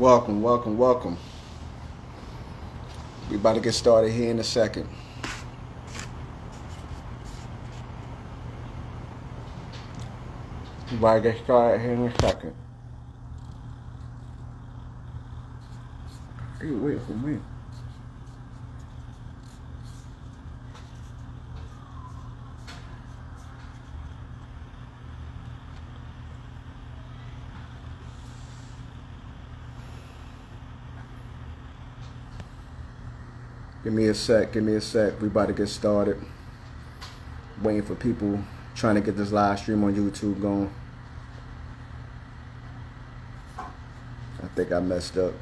Welcome, welcome, welcome. We about to get started here in a second. We about to get started here in a second. Hey, wait for me. Give me a sec, we about to get started. Waiting for people, trying to get this live stream on YouTube going. I think I messed up.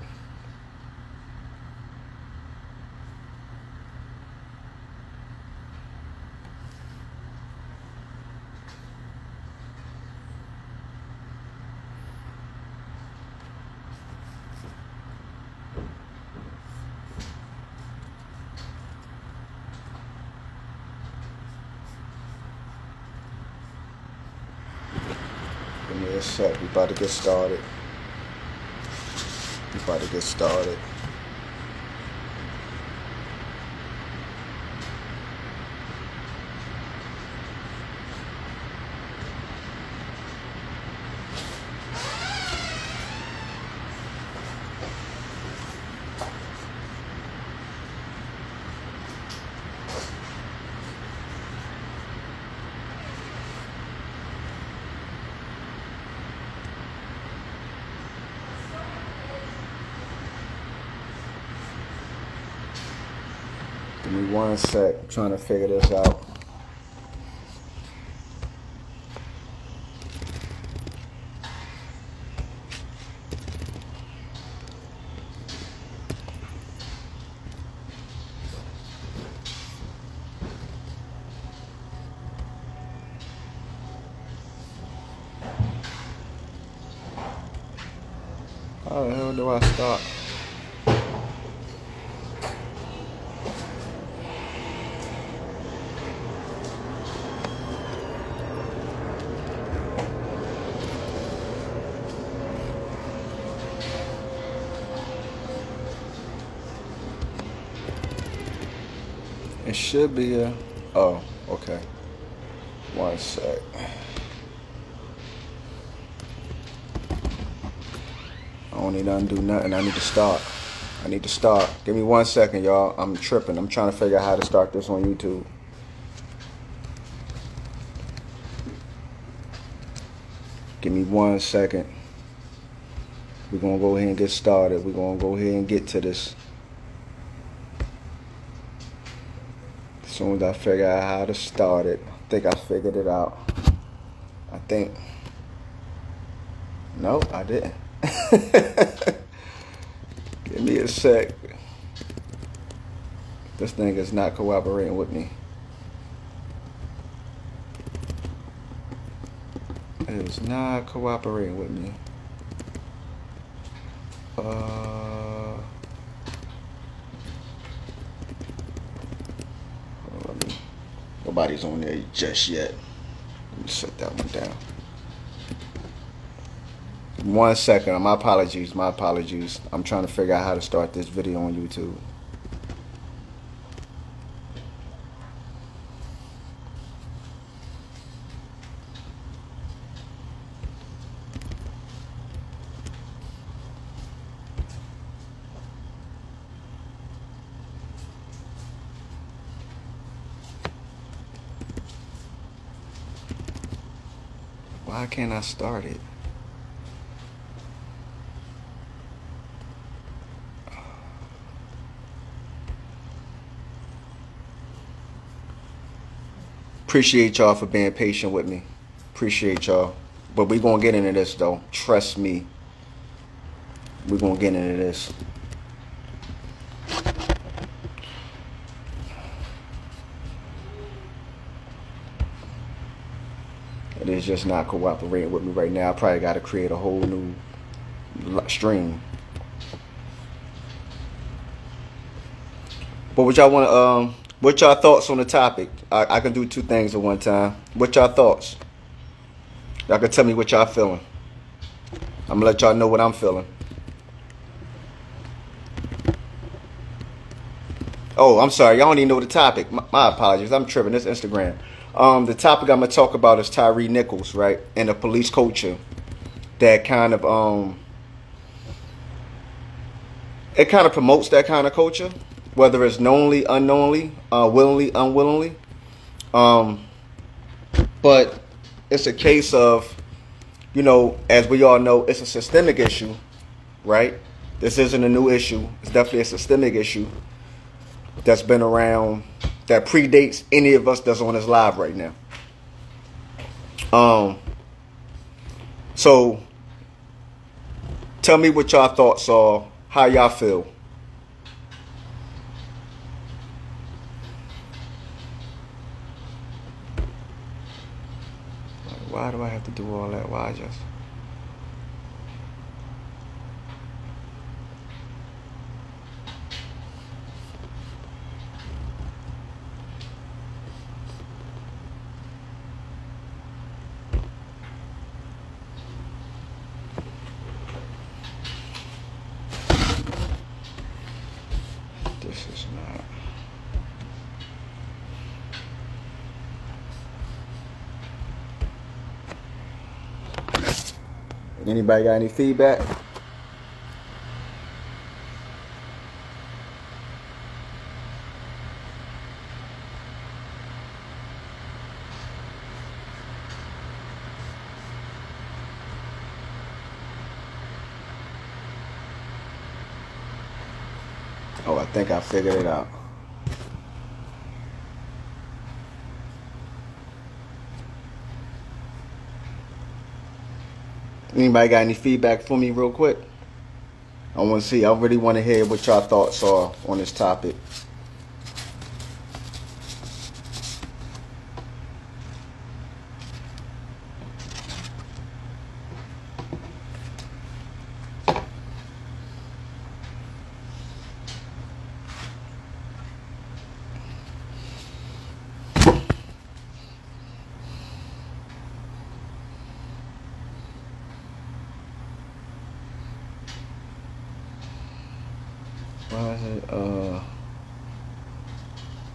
Give me a sec, we about to get started. We about to get started. Give me one sec, I'm trying to figure this out. How the hell do I start? It should be a, oh, okay. One sec. I don't need to undo nothing. I need to start. Give me 1 second, y'all. I'm tripping. I'm trying to figure out how to start this on YouTube. Give me 1 second. We're going to go ahead and get started. We're going to go ahead and get to this. As soon as I figure out how to start it, I think I figured it out. I think. Nope, I didn't. Give me a sec. This thing is not cooperating with me. It is not cooperating with me. Nobody's on there just yet. Let me set that one down. 1 second. My apologies. I'm trying to figure out how to start this video on YouTube. Why can't I start it? Appreciate y'all for being patient with me. Appreciate y'all. But we're going to get into this, though. Trust me. We're going to get into this. It is just not cooperating with me right now. I probably got to create a whole new stream. But what y'all want to what y'all thoughts on the topic? I can do two things at one time. What y'all thoughts? Y'all can tell me what y'all feeling. I'm gonna let y'all know what I'm feeling. Oh, I'm sorry. Y'all don't even know the topic. My apologies. I'm tripping. This Instagram. The topic I'm gonna talk about is Tyre Nichols, right, and the police culture that kind of it kind of promotes that kind of culture, whether it's knowingly, unknowingly, willingly, unwillingly. But it's a case of, as we all know, it's a systemic issue, right? This isn't a new issue. It's definitely a systemic issue that's been around, that predates any of us that's on this live right now. So tell me what y'all thoughts are, how y'all feel. Why do I have to do all that? Why just? This is not. Anybody got any feedback? Oh, I think I figured it out. Anybody got any feedback for me real quick? I want to see. I really want to hear what y'all thoughts are on this topic. Why is it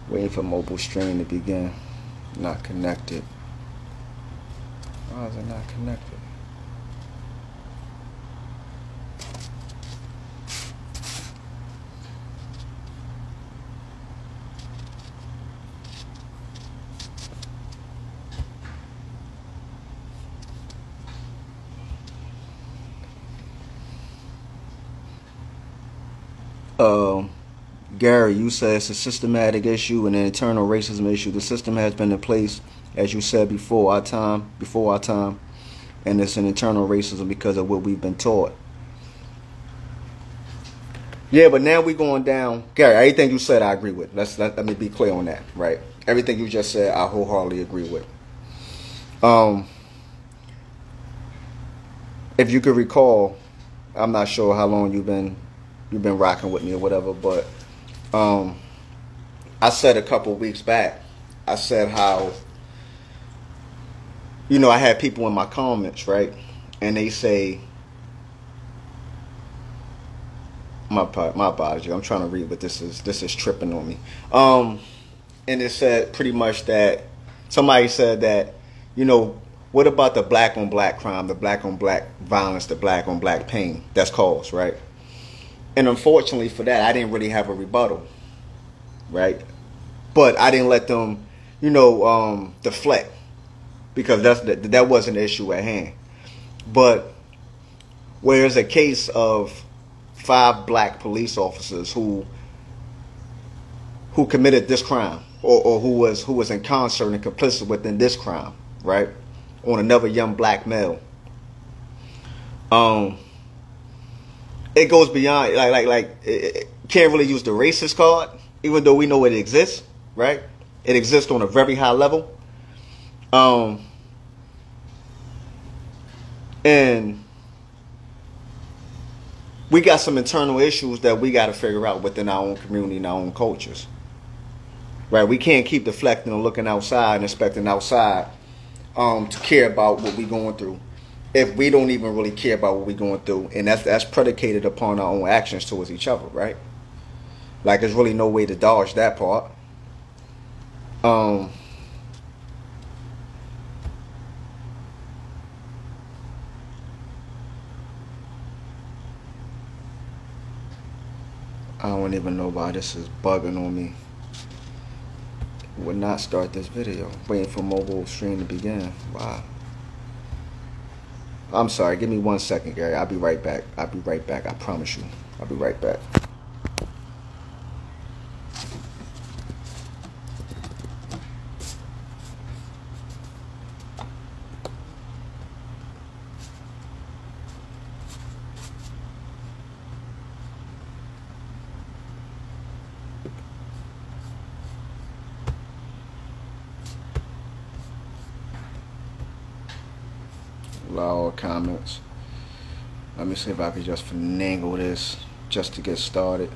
waiting for mobile stream to begin? Not connected. Why is it not connected? Gary, you said it's a systematic issue and an internal racism issue. The system has been in place, as you said, before our time, and it's an internal racism because of what we've been taught. Yeah, but now we're going down. Gary, everything you said, I agree with. Let me be clear on that, right? Everything you just said, I wholeheartedly agree with. If you could recall, I'm not sure how long you've been rocking with me or whatever, but I said a couple of weeks back, I said how, I had people in my comments, right? And they say, my apology, I'm trying to read, but this is tripping on me. And it said pretty much that somebody said that, what about the black on black crime, the black on black violence, the black on black pain that's caused, right? And unfortunately for that, I didn't really have a rebuttal, right? But I didn't let them, deflect, because that wasn't the issue at hand. But where's a case of 5 black police officers who committed this crime, or who was in concert and complicit within this crime, right? On another young black male. It goes beyond, it can't really use the racist card, even though we know it exists, right? It exists on a very high level. And we got some internal issues that we got to figure out within our own community and our own cultures, right? We can't keep deflecting and looking outside and expecting outside to care about what we're going through, if we don't even really care about what we're going through, and that's predicated upon our own actions towards each other, right? Like, there's really no way to dodge that part. I don't even know why this is bugging on me. Would not start this video. Waiting for mobile stream to begin. Wow. I'm sorry. Give me 1 second, Gary. I'll be right back. I'll be right back. I promise you. I'll be right back. All comments. Let me see if I can just finagle this just to get started.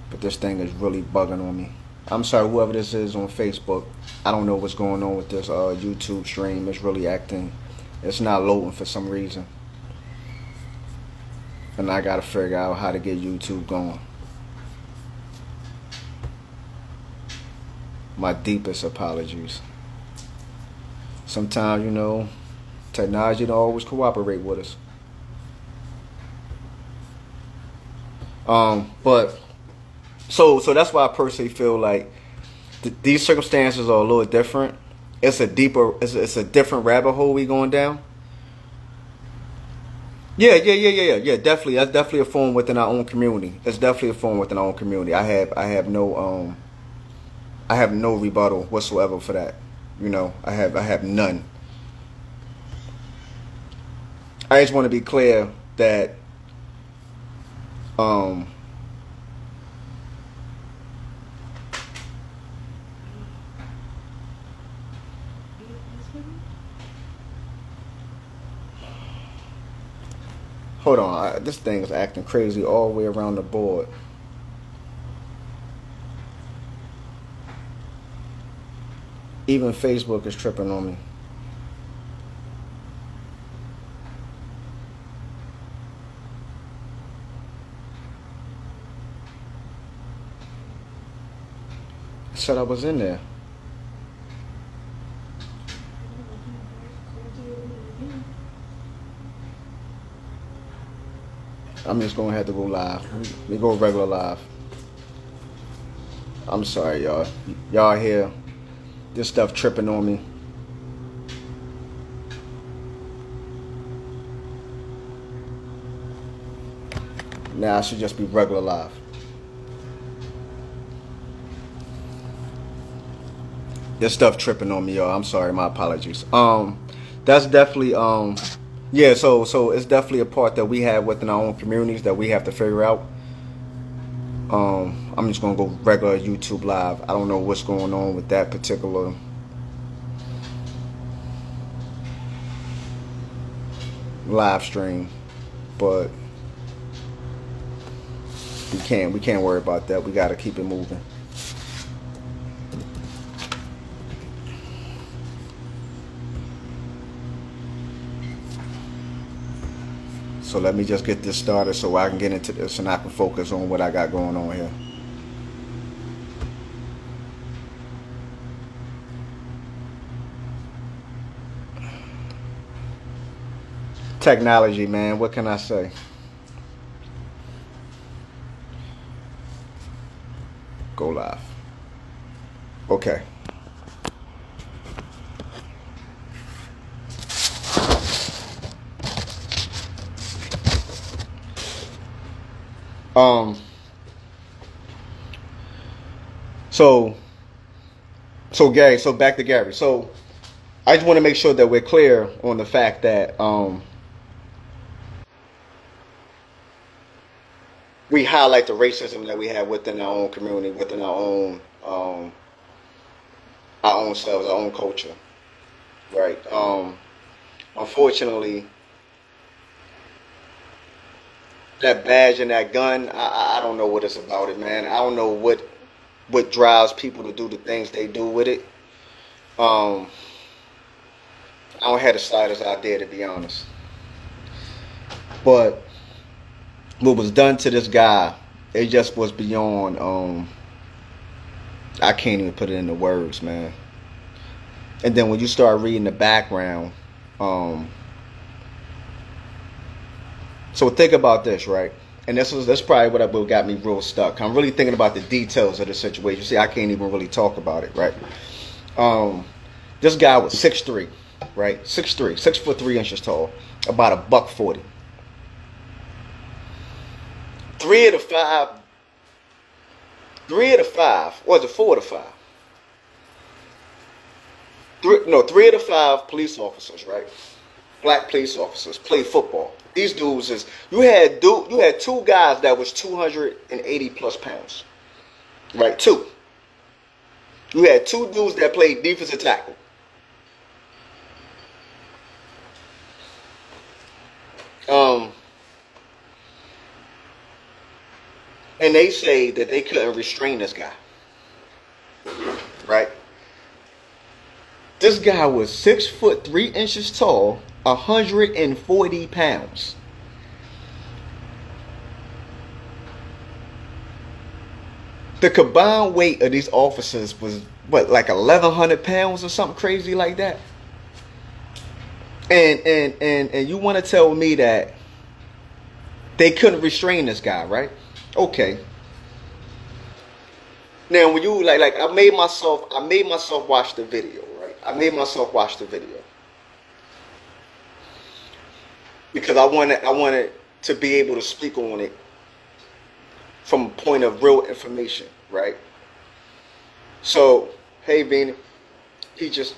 But this thing is really bugging on me. I'm sorry, whoever this is on Facebook. I don't know what's going on with this YouTube stream. It's really acting. It's not loading for some reason. And I gotta figure out how to get YouTube going. My deepest apologies. Sometimes, you know, technology don't always cooperate with us. But so that's why I personally feel like these circumstances are a little different. It's a different rabbit hole we going down. Yeah. Definitely, that's definitely a form within our own community. It's definitely a form within our own community. I have no rebuttal whatsoever for that. You know, I have none. I just want to be clear that hold on, this thing is acting crazy all the way around the board. Even Facebook is tripping on me. I said I was in there. I'm just gonna have to go live. Let me go regular live. I'm sorry, y'all. Y'all here. This stuff tripping on me. Now I should just be regular live. This stuff tripping on me, y'all. I'm sorry, my apologies. That's definitely yeah, so it's definitely a part that we have within our own communities that we have to figure out. I'm just gonna go regular YouTube live. I don't know what's going on with that particular live stream, but we can't worry about that. We gotta keep it moving. So let me just get this started so I can get into this and I can focus on what I got going on here. Technology, man, what can I say? Go live. Okay. So Gary, so back to Gary. So I just want to make sure that we're clear on the fact that we highlight the racism that we have within our own community, within our own selves, our own culture, right? Unfortunately, that badge and that gun, I don't know what it's about it, man. I don't know what drives people to do the things they do with it. I don't have the slightest idea, to be honest. But what was done to this guy it just was beyond. I can't even put it into words, man. And then when you start reading the background, so think about this, right? And that's probably what got me real stuck. I'm really thinking about the details of the situation. See, I can't even really talk about it, right? This guy was 6'3", right? 6'3", 6'3" tall, about $140. 3 of the 5, was it 4 of the 5? 3 of the 5 police officers, right? Black police officers played football. These dudes is you had 2 guys that was 280 plus pounds, right? 2. You had 2 dudes that played defensive tackle. And they say that they couldn't restrain this guy, right? This guy was 6'3" tall, 140 pounds. The combined weight of these officers was what, like 1,100 pounds or something crazy like that. And you want to tell me that they couldn't restrain this guy, right? Okay. Now when you like I made myself watch the video, right? I made myself watch the video because I wanted to be able to speak on it from a point of real information, right? So, hey Beanie, he just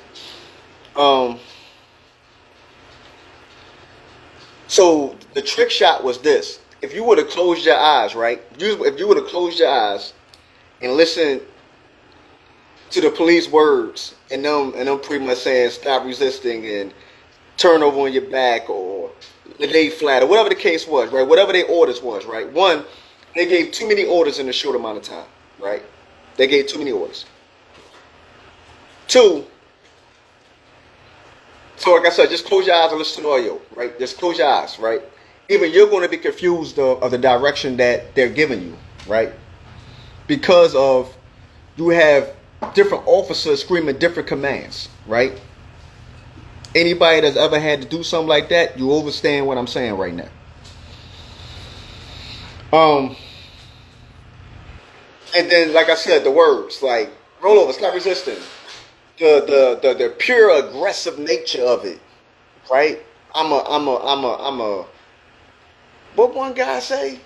so the trick shot was this. If you would have closed your eyes, right? If you would have closed your eyes and listened to the police words and them pretty much saying stop resisting and turn over on your back or lay flat or whatever the case was, right? Whatever their orders was, right? 1, they gave too many orders in a short amount of time, right? They gave too many orders. 2, so like I said, just close your eyes and listen to the audio, right? Just close your eyes, right? Even you're going to be confused of the direction that they're giving you, right? Because of you have different officers screaming different commands, right? Anybody that's ever had to do something like that, you understand what I'm saying right now. And then, like I said, the words like roll over, stop resisting, the pure aggressive nature of it, right? I'm a. What one guy say?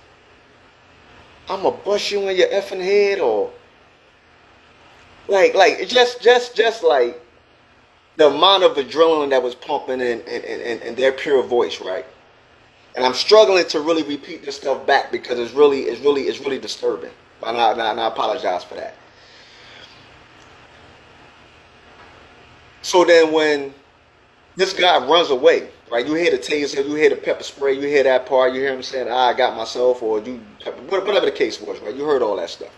I'm gonna bust you in your effing head, or like just like the amount of adrenaline that was pumping in their pure voice, right? And I'm struggling to really repeat this stuff back because it's really disturbing. And I apologize for that. So then when this guy runs away, right? You hear the taser, you hear the pepper spray, you hear that part, you hear him saying, I got myself, or whatever the case was, right? You heard all that stuff.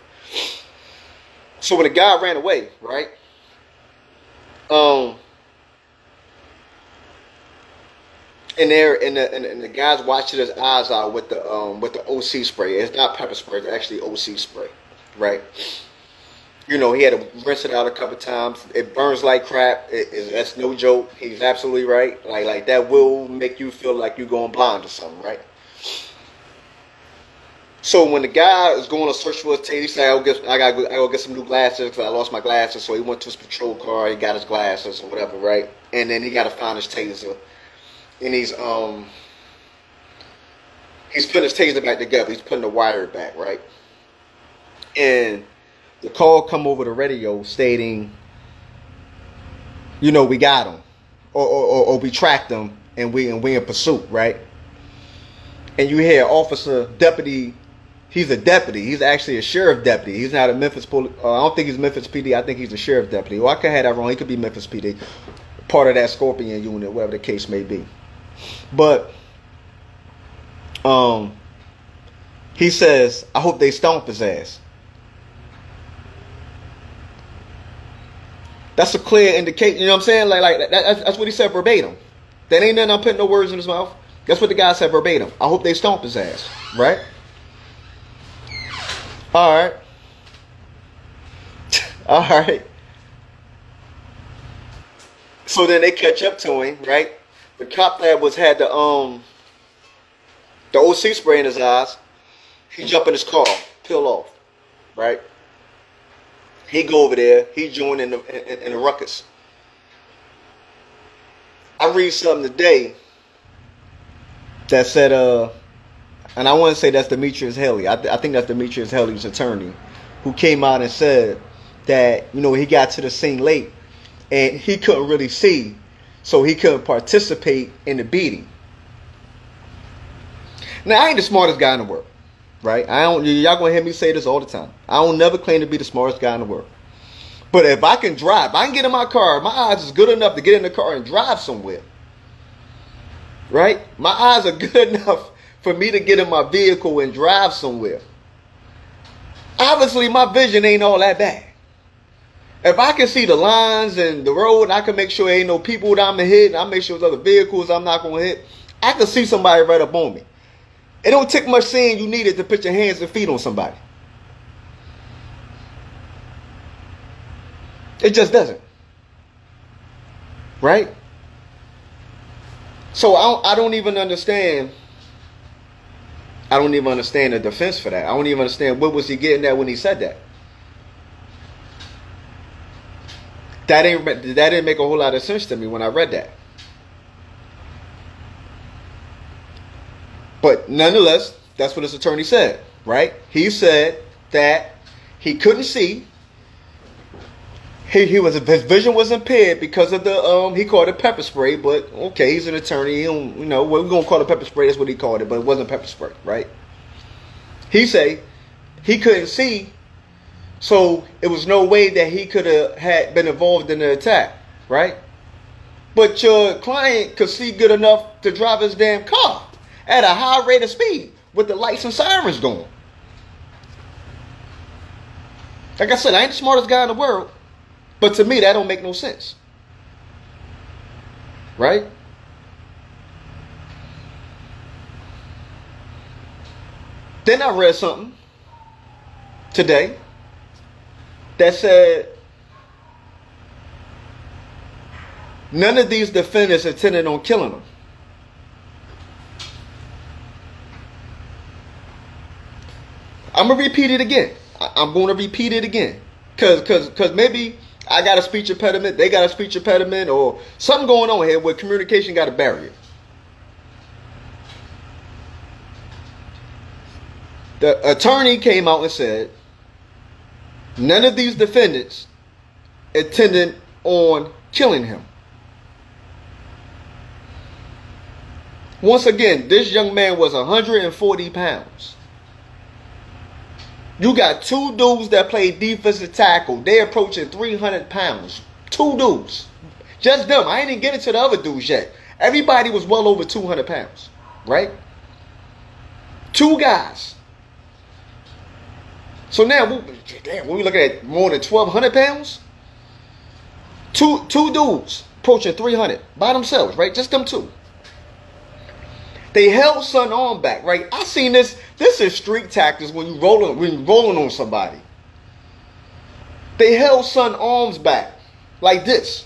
So when the guy ran away, right? And the guys watching his eyes out with the OC spray. It's not pepper spray, it's actually OC spray, right? You know, he had to rinse it out a couple times. It burns like crap. That's no joke. He's absolutely right. Like that will make you feel like you're going blind or something, right? So when the guy is going to search for his taser, he said, I gotta go get some new glasses because I lost my glasses. So he went to his patrol car. He got his glasses or whatever, right? And then he got to find his taser. And he's putting his taser back together. He's putting the wire back, right? And the call come over the radio stating, you know, we got him, or we tracked him, and we in pursuit, right? And you hear officer, deputy. He's a deputy. He's actually a sheriff deputy. He's not a Memphis police. I don't think he's Memphis PD. I think he's a sheriff deputy. Well, I could have that wrong. He could be Memphis PD, part of that Scorpion unit, whatever the case may be. But he says, I hope they stomp his ass. That's a clear indication. You know what I'm saying? Like that's what he said verbatim. That ain't nothing I'm putting no words in his mouth. That's what the guy said verbatim. I hope they stomp his ass, right? All right. All right. So then they catch up to him, right? The cop that had the OC spray in his eyes. He jump in his car, peel off, right? He go over there. He join in the ruckus. I read something today that said, and I want to say that's Demetrius Haley. I think that's Demetrius Haley's attorney, who came out and said that, he got to the scene late and he couldn't really see, so he couldn't participate in the beating. Now, I ain't the smartest guy in the world, right? Y'all gonna hear me say this all the time. I don't never claim to be the smartest guy in the world. But if I can drive, I can get in my car, my eyes is good enough to get in the car and drive somewhere. Right? My eyes are good enough for me to get in my vehicle and drive somewhere. Obviously, my vision ain't all that bad. If I can see the lines and the road, and I can make sure there ain't no people that I'm going to hit, and I make sure there's other vehicles I'm not going to hit, I can see somebody right up on me. It don't take much seeing you needed to put your hands and feet on somebody. It just doesn't. Right? So I don't even understand. I don't even understand the defense for that. I don't even understand what was he getting at when he said that. That didn't make a whole lot of sense to me when I read that. But nonetheless, that's what his attorney said, right? He said that he couldn't see. His vision was impaired because of the he called it pepper spray, but okay, he's an attorney. He don't, we're gonna call it pepper spray. That's what he called it, but it wasn't pepper spray, right? He say he couldn't see, so it was no way that he could have had been involved in the attack, right? But your client could see good enough to drive his damn car at a high rate of speed with the lights and sirens going. Like I said, I ain't the smartest guy in the world. But to me, that don't make no sense. Right? Then I read something today that said none of these defendants intended on killing him. I'm going to repeat it again. I'm going to repeat it again. Because maybe I got a speech impediment, they got a speech impediment, or something going on here where communication got a barrier. The attorney came out and said none of these defendants intended on killing him. Once again, this young man was 140 pounds. You got two dudes that play defensive tackle. They're approaching 300 pounds. Two dudes. Just them. I ain't even getting to the other dudes yet. Everybody was well over 200 pounds. Right? Two guys. So now, when we look at more than 1,200 pounds, two dudes approaching 300 by themselves, right? Just them two. They held son arm back, right? I seen this. This is street tactics when you rolling on somebody. They held son arms back like this.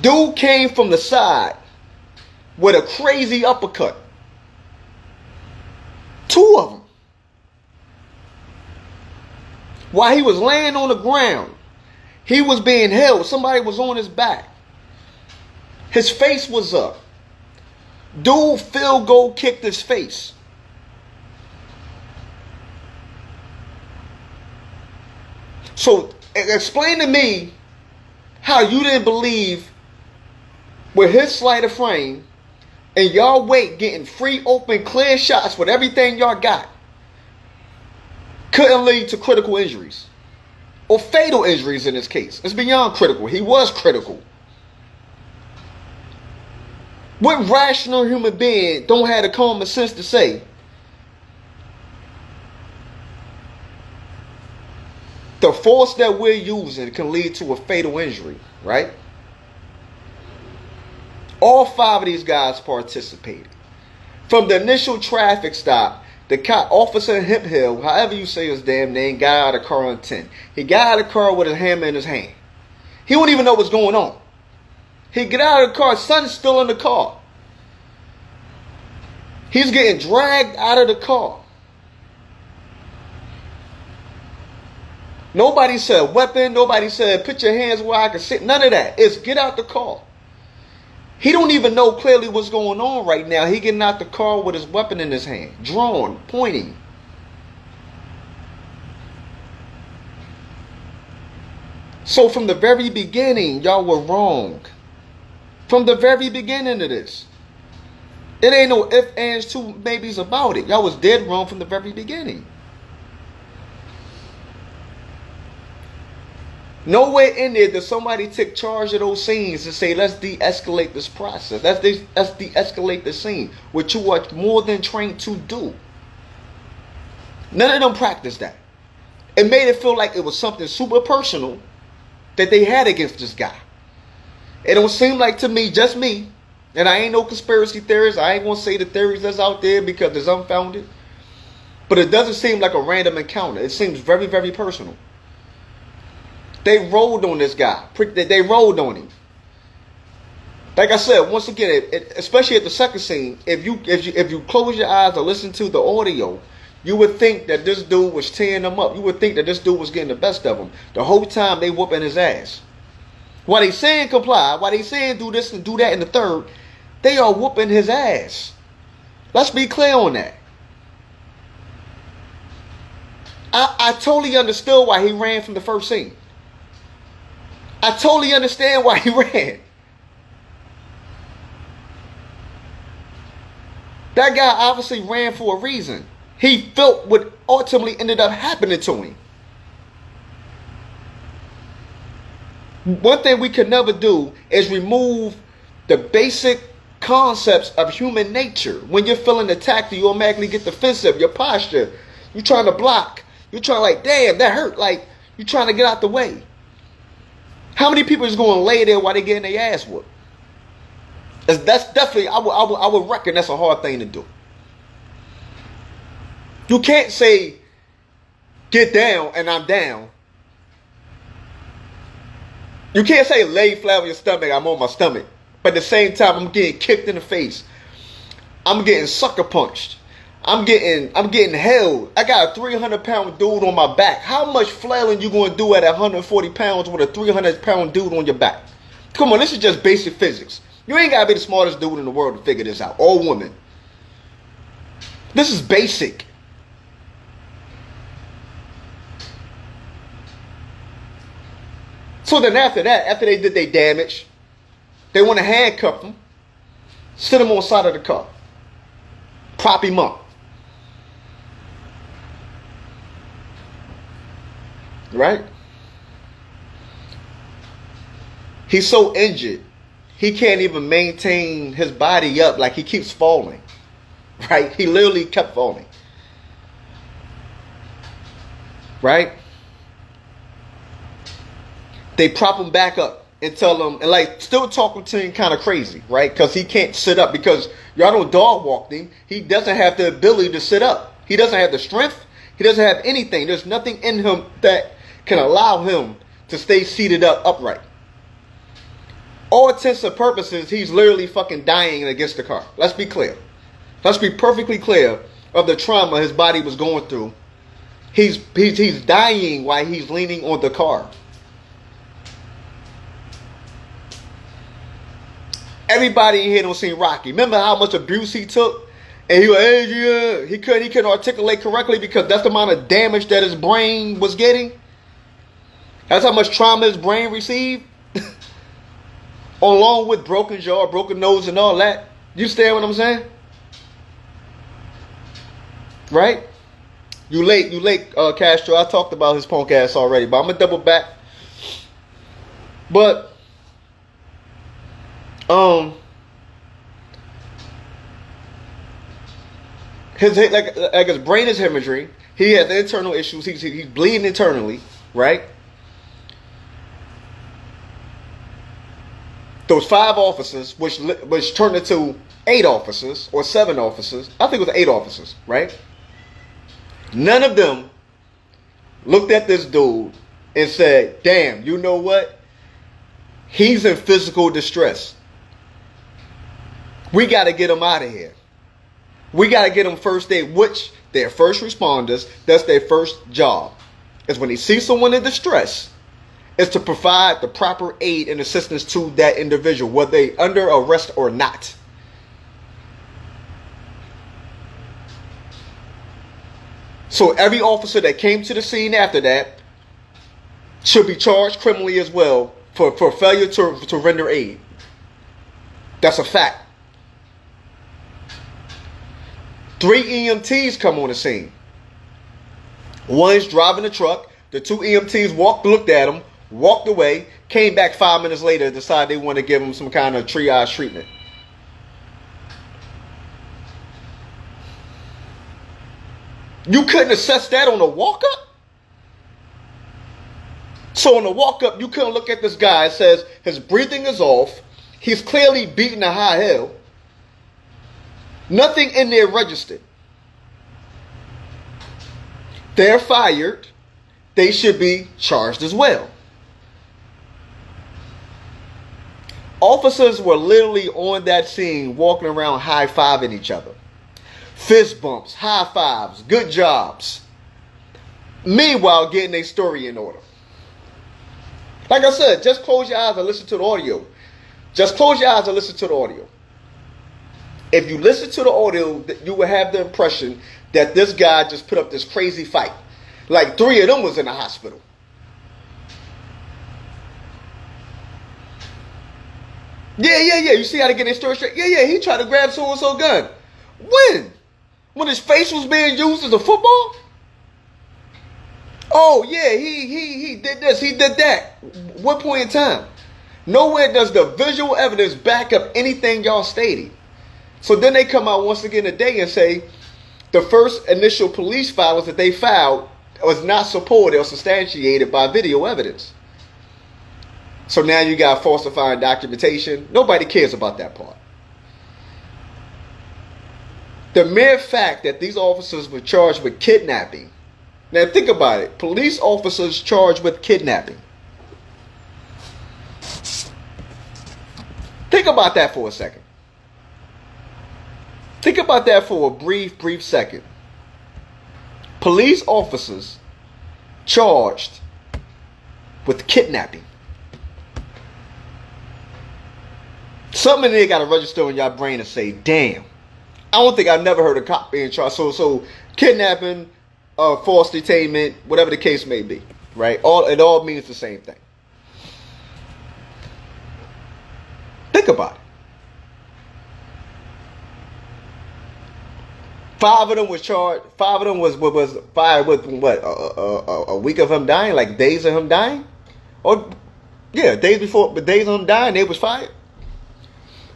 Dude came from the side with a crazy uppercut. Two of them. While he was laying on the ground, he was being held. Somebody was on his back. His face was up. Dude field goal kicked his face. So explain to me how you didn't believe with his sleight of frame and y'all weight getting free, open, clear shots with everything y'all got couldn't lead to critical injuries or fatal injuries in this case. It's beyond critical. He was critical. What rational human being don't have the common sense to say the force that we're using can lead to a fatal injury, right? All five of these guys participated. From the initial traffic stop The cop, Officer Hip Hill, however you say his damn name, got out of the car on 10. He got out of the car with his hammer in his hand. He wouldn't even know what's going on. He get out of the car, son's still in the car. He's getting dragged out of the car. Nobody said weapon. Nobody said put your hands where I can sit. None of that. It's get out the car. He don't even know clearly what's going on right now. He getting out the car with his weapon in his hand, drawn, pointing. So from the very beginning, y'all were wrong. From the very beginning of this. It ain't no ifs, ands, two maybes about it. Y'all was dead wrong from the very beginning. Nowhere in there does somebody take charge of those scenes and say, let's de-escalate this process. Let's de-escalate the scene, which you are more than trained to do. None of them practiced that. It made it feel like it was something super personal that they had against this guy. It don't seem like to me, just me, and I ain't no conspiracy theorist. I ain't going to say the theories that's out there because it's unfounded. But it doesn't seem like a random encounter. It seems very, very personal. They rolled on this guy. They rolled on him. Like I said, once again, especially at the second scene, if you close your eyes or listen to the audio, you would think that this dude was tearing them up. You would think that this dude was getting the best of him. The whole time they whooping his ass. While they saying comply, while they saying do this and do that in the third, they are whooping his ass. Let's be clear on that. I totally understood why he ran from the first scene. I totally understand why he ran. That guy obviously ran for a reason. He felt what ultimately ended up happening to him. One thing we can never do is remove the basic concepts of human nature. When you're feeling attacked, you automatically get defensive. Your posture, you're trying to block. You're trying like, damn, that hurt. Like, you're trying to get out the way. How many people is going to lay there while they getting their ass whooped? That's definitely, I would reckon that's a hard thing to do. You can't say, get down and I'm down. You can't say lay flat on your stomach, I'm on my stomach. But at the same time, I'm getting kicked in the face. I'm getting sucker punched. I'm getting held. I got a 300-pound dude on my back. How much flailing you going to do at 140 pounds with a 300-pound dude on your back? Come on, this is just basic physics. You ain't got to be the smartest dude in the world to figure this out. Or woman. This is basic. So then after that, after they did their damage, they want to handcuff him, sit him on the side of the car, prop him up. Right? He's so injured, he can't even maintain his body up, like he keeps falling. Right? He literally kept falling. Right? They prop him back up and tell him, and like still talking to him kind of crazy, right? Because he can't sit up because y'all don't dog walk him. He doesn't have the ability to sit up. He doesn't have the strength. He doesn't have anything. There's nothing in him that can allow him to stay seated up upright. All intents and purposes, he's literally fucking dying against the car. Let's be clear. Let's be perfectly clear of the trauma his body was going through. He's dying while he's leaning on the car. Everybody in here don't see Rocky. Remember how much abuse he took? And he was, hey, yeah. He couldn't articulate correctly because that's the amount of damage that his brain was getting. That's how much trauma his brain received. Along with broken jaw, broken nose, and all that. You understand what I'm saying? Right? You late, Castro. I talked about his punk ass already, but I'm going to double back. But his brain is hemorrhaging. He has internal issues. He's bleeding internally, right? Those 5 officers, which turned into 8 officers or 7 officers. I think it was 8 officers, right? None of them looked at this dude and said, damn, you know what? He's in physical distress. We got to get him out of here. We got to get him first aid, which they're first responders. That's their first job. Is when they see someone in distress, is to provide the proper aid and assistance to that individual, whether they under arrest or not. So every officer that came to the scene after that should be charged criminally as well for failure to render aid. That's a fact. 3 EMTs come on the scene. One's driving the truck. The 2 EMTs looked at him, walked away, came back 5 minutes later, decided they want to give him some kind of triage treatment. You couldn't assess that on a walk-up? So on the walk-up, you couldn't look at this guy. It says his breathing is off. He's clearly beating a high hill. Nothing in there registered. They're fired. They should be charged as well. Officers were literally on that scene walking around high-fiving each other. Fist bumps, high fives, good jobs. Meanwhile, getting their story in order. Like I said, just close your eyes and listen to the audio. Just close your eyes and listen to the audio. If you listen to the audio, you will have the impression that this guy just put up this crazy fight. Like 3 of them was in the hospital. Yeah. You see how to get his story straight? Yeah. He tried to grab so-and-so gun. When? When his face was being used as a football? Oh, yeah, he did this, he did that. What point in time? Nowhere does the visual evidence back up anything y'all stating. So then they come out once again today and say the first initial police files that they filed was not supported or substantiated by video evidence. So now you got falsifying documentation. Nobody cares about that part. The mere fact that these officers were charged with kidnapping. Now think about it. Police officers charged with kidnapping. Think about that for a second. Think about that for a brief second. Police officers charged with kidnapping. Something they got to register in your brain and say, damn. I don't think I've never heard a cop being charged. So kidnapping, false detainment, whatever the case may be, right? It all means the same thing. Think about it. 5 of them was charged. 5 of them was fired with what? A week of him dying, like days of him dying, or yeah, days of him dying, they was fired.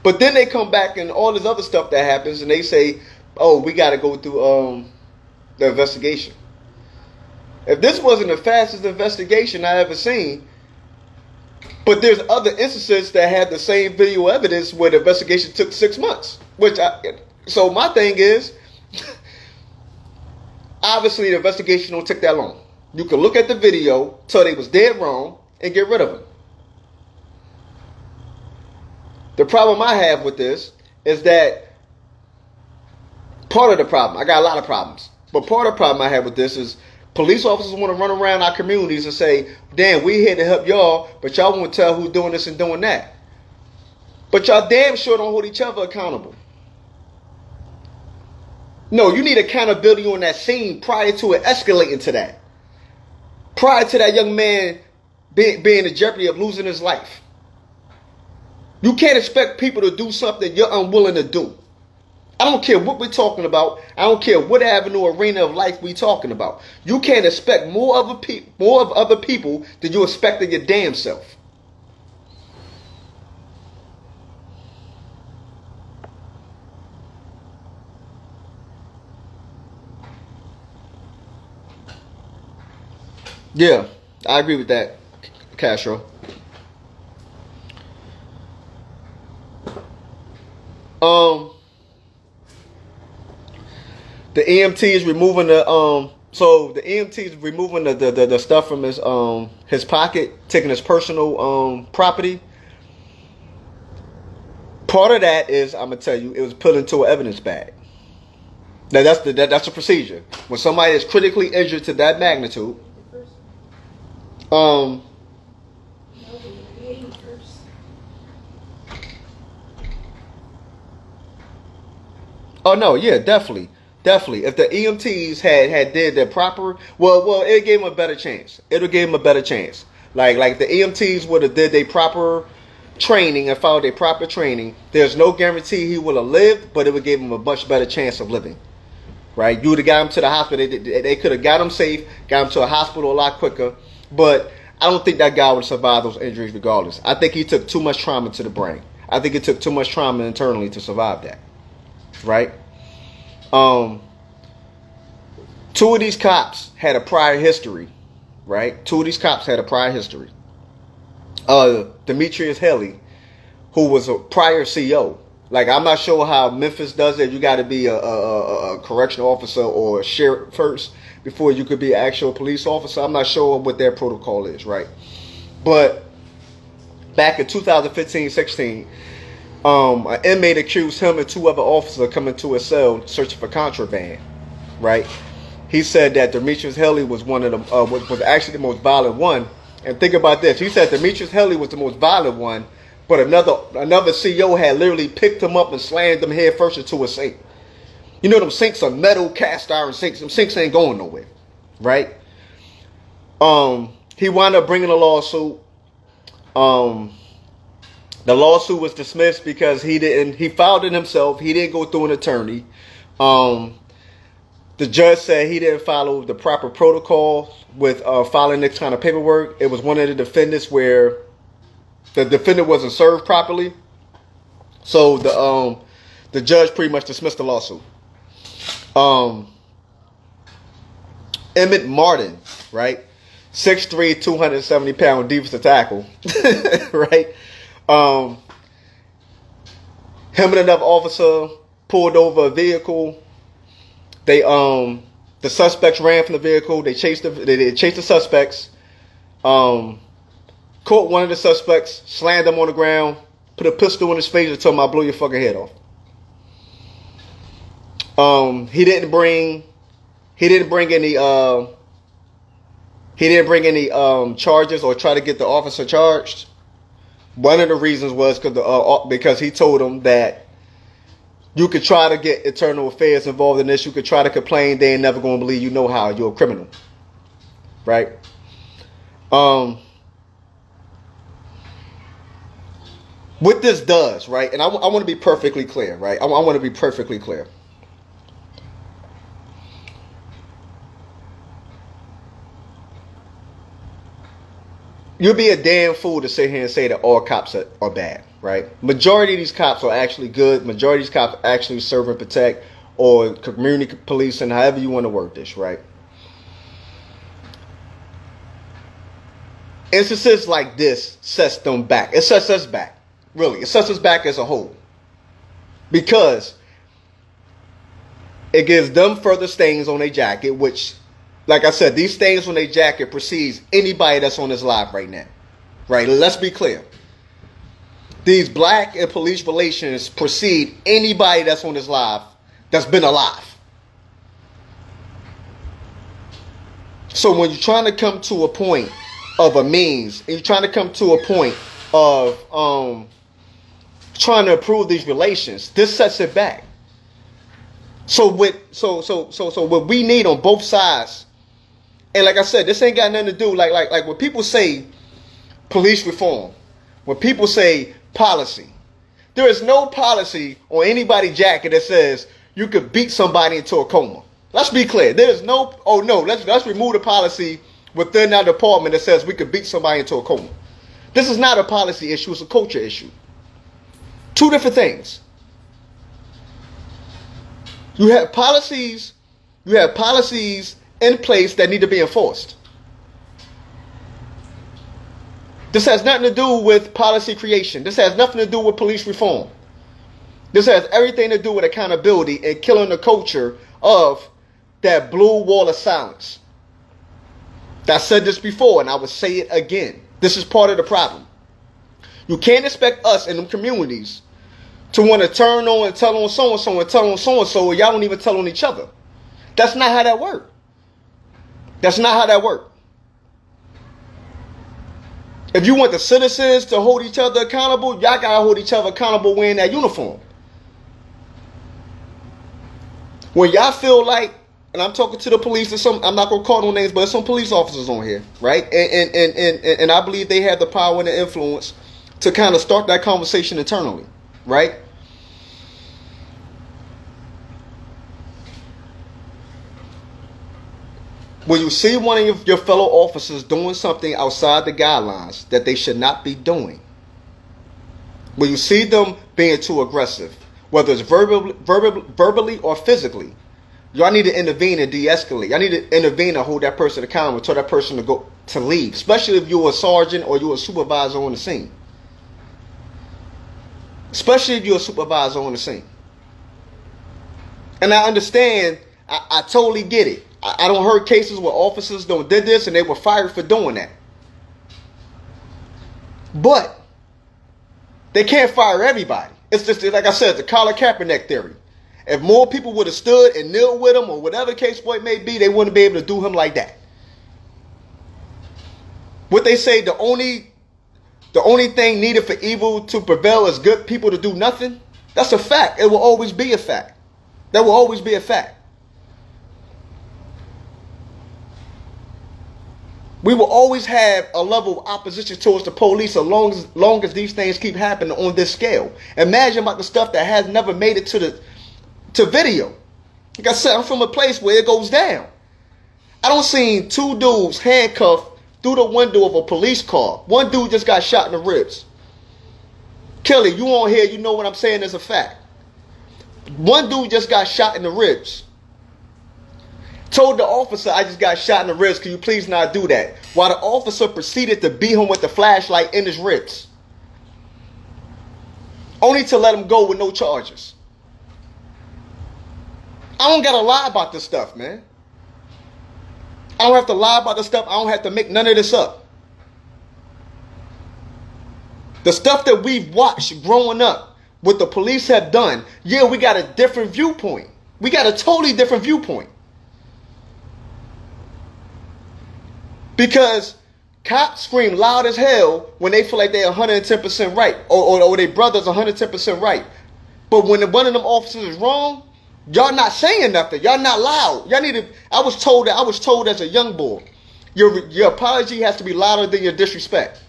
But then they come back and all this other stuff that happens, and they say, "Oh, we got to go through the investigation." If this wasn't the fastest investigation I ever seen, but there's other instances that had the same video evidence where the investigation took 6 months. So my thing is, obviously the investigation don't take that long. You can look at the video, tell they was dead wrong, and get rid of them. The problem I have with this is that part of the problem, I got a lot of problems, but part of the problem I have with this is police officers want to run around our communities and say, damn, we here to help y'all, but y'all won't tell who's doing this and doing that. But y'all damn sure don't hold each other accountable. No, you need accountability on that scene prior to it escalating to that. Prior to that young man being in jeopardy of losing his life. You can't expect people to do something you're unwilling to do. I don't care what we're talking about. I don't care what avenue, arena of life we're talking about. You can't expect more of other people than you expect of your damn self. Yeah, I agree with that, Castro. The EMT is removing the So the EMT's removing the stuff from his pocket, taking his personal property. Part of that is, I'm gonna tell you, it was put into an evidence bag. Now that's the procedure. When somebody is critically injured to that magnitude, oh no, yeah, definitely. If the EMTs had did their proper, well, it gave them a better chance. It'll give them a better chance. Like the EMTs would have did their proper training and followed their proper training. There's no guarantee he would have lived, but it would give him a much better chance of living. Right? You would have got him to the hospital. They could have got him safe, got him to a hospital a lot quicker. But I don't think that guy would survive those injuries regardless. I think he took too much trauma to the brain. I think it took too much trauma internally to survive that. Right? Two of these cops had a prior history. Right? Two of these cops had a prior history. Demetrius Haley, who was a prior CO. Like, I'm not sure how Memphis does it. You got to be a correctional officer or a sheriff first before you could be an actual police officer. I'm not sure what their protocol is, right? But back in 2015-16, an inmate accused him and two other officers of coming to a cell searching for contraband, right? He said that Demetrius Haley was one of them, was actually the most violent one. And think about this. He said Demetrius Haley was the most violent one, but another CO had literally picked him up and slammed him head first into a sink. You know them sinks are metal cast iron sinks. Them sinks ain't going nowhere, right? He wound up bringing a lawsuit. The lawsuit was dismissed because he filed it himself. He didn't go through an attorney. The judge said he didn't follow the proper protocol with filing this kind of paperwork. It was one of the defendants where the defendant wasn't served properly. So the judge pretty much dismissed the lawsuit. Emmett Martin, right? 6'3", 270-pound defensive tackle, right? Him and another officer pulled over a vehicle. The suspects ran from the vehicle. They chased the suspects. Caught one of the suspects, slammed him on the ground, put a pistol in his face and told him, "I'll blow your fucking head off." He didn't bring any charges or try to get the officer charged. One of the reasons was because he told him that you could try to get internal affairs involved in this. You could try to complain. They ain't never going to believe you know how. You're a criminal. Right? What this does, right? And I want to be perfectly clear, right? I want to be perfectly clear. You'd be a damn fool to sit here and say that all cops are bad, right? Majority of these cops are actually good. Majority of these cops actually serve and protect, or community policing, however you want to work this, right? Instances like this sets them back. It sets us back. Really, it sets us back as a whole. Because it gives them further stains on their jacket, which, like I said, these stains on their jacket precedes anybody that's on this live right now. Right? Let's be clear. These black and police relations precede anybody that's on this live that's been alive. So when you're trying to come to a point of a means, and you're trying to come to a point of trying to improve these relations, this sets it back. So what we need on both sides, and like I said, this ain't got nothing to do like when people say police reform, when people say policy, there is no policy on anybody's jacket that says you could beat somebody into a coma. Let's be clear. There is no, oh no, let's remove the policy within our department that says we could beat somebody into a coma. This is not a policy issue, it's a culture issue. Two different things. You have policies in place that need to be enforced. This has nothing to do with policy creation. This has nothing to do with police reform. This has everything to do with accountability and killing the culture of that blue wall of silence. I said this before, and I would say it again. This is part of the problem. You can't expect us in them communities to want to turn on and tell on so-and-so and tell on so-and-so, and y'all don't even tell on each other. That's not how that works. That's not how that works. If you want the citizens to hold each other accountable, y'all gotta hold each other accountable wearing that uniform. When y'all feel like, and I'm talking to the police, and some, I'm not gonna call no names, but there's some police officers on here, right? And I believe they have the power and the influence to kind of start that conversation internally, right? When you see one of your fellow officers doing something outside the guidelines that they should not be doing, when you see them being too aggressive, whether it's verbally or physically, y'all need to intervene and de-escalate. Y'all need to intervene and hold that person accountable, tell that person to leave, especially if you're a sergeant or you're a supervisor on the scene. Especially if you're a supervisor on the scene. And I understand, I totally get it. I don't heard cases where officers did this and they were fired for doing that. But they can't fire everybody. It's just, like I said, the Colin Kaepernick theory. If more people would have stood and kneeled with him or whatever the case may be, they wouldn't be able to do him like that. What they say, the only thing needed for evil to prevail is good people to do nothing. That's a fact. It will always be a fact. That will always be a fact. We will always have a level of opposition towards the police as long as these things keep happening on this scale. Imagine about the stuff that has never made it to video. Like I said, I'm from a place where it goes down. I don't see two dudes handcuffed through the window of a police car. One dude just got shot in the ribs. Kelly, you on here, you know what I'm saying is a fact. One dude just got shot in the ribs. Told the officer, I just got shot in the ribs, can you please not do that? While the officer proceeded to beat him with the flashlight in his ribs. Only to let him go with no charges. I don't gotta lie about this stuff, man. I don't have to lie about this stuff. I don't have to make none of this up. The stuff that we've watched growing up, what the police have done, yeah, we got a different viewpoint. We got a totally different viewpoint. Because cops scream loud as hell when they feel like they're 110% right. Or their brother's 110% right. But when one of them officers is wrong, y'all not saying nothing. Y'all not loud. Y'all need to. I was told as a young boy, your apology has to be louder than your disrespect.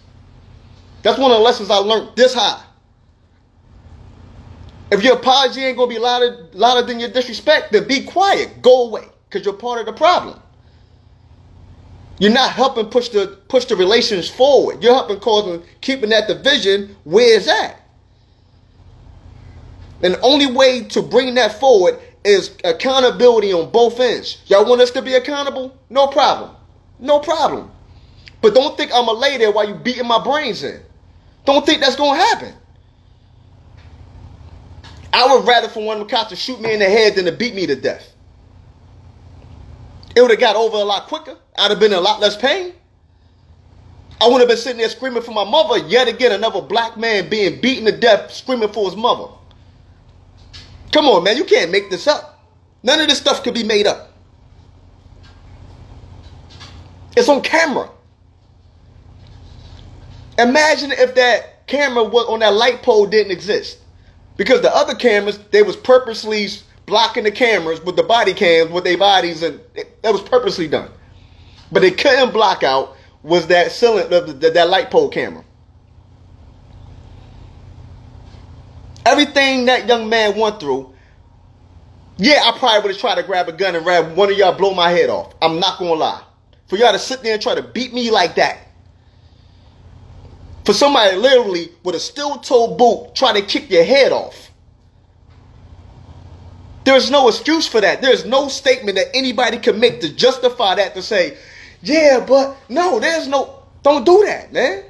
That's one of the lessons I learned this high. If your apology ain't gonna be louder than your disrespect, then be quiet. Go away. Because you're part of the problem. You're not helping push the relations forward. You're helping keeping that division where it's at. And the only way to bring that forward is accountability on both ends. Y'all want us to be accountable? No problem. No problem. But don't think I'm going to lay there while you beating my brains in. Don't think that's going to happen. I would rather for one of the cops to shoot me in the head than to beat me to death. It would have got over a lot quicker. I'd have been in a lot less pain. I wouldn't have been sitting there screaming for my mother. Yet again, another black man being beaten to death, screaming for his mother. Come on, man. You can't make this up. None of this stuff could be made up. It's on camera. Imagine if that camera was on that light pole didn't exist. Because the other cameras, they was purposely blocking the cameras with the body cams with their bodies, and that was purposely done. But they couldn't block out was that cylinder, that light pole camera. Everything that young man went through, yeah, I probably would have tried to grab a gun and grab one of y'all, blow my head off. I'm not gonna lie. For y'all to sit there and try to beat me like that. For somebody literally with a steel-toe boot trying to kick your head off. There's no excuse for that. There's no statement that anybody can make to justify that, to say, yeah, but no, there's no, don't do that, man.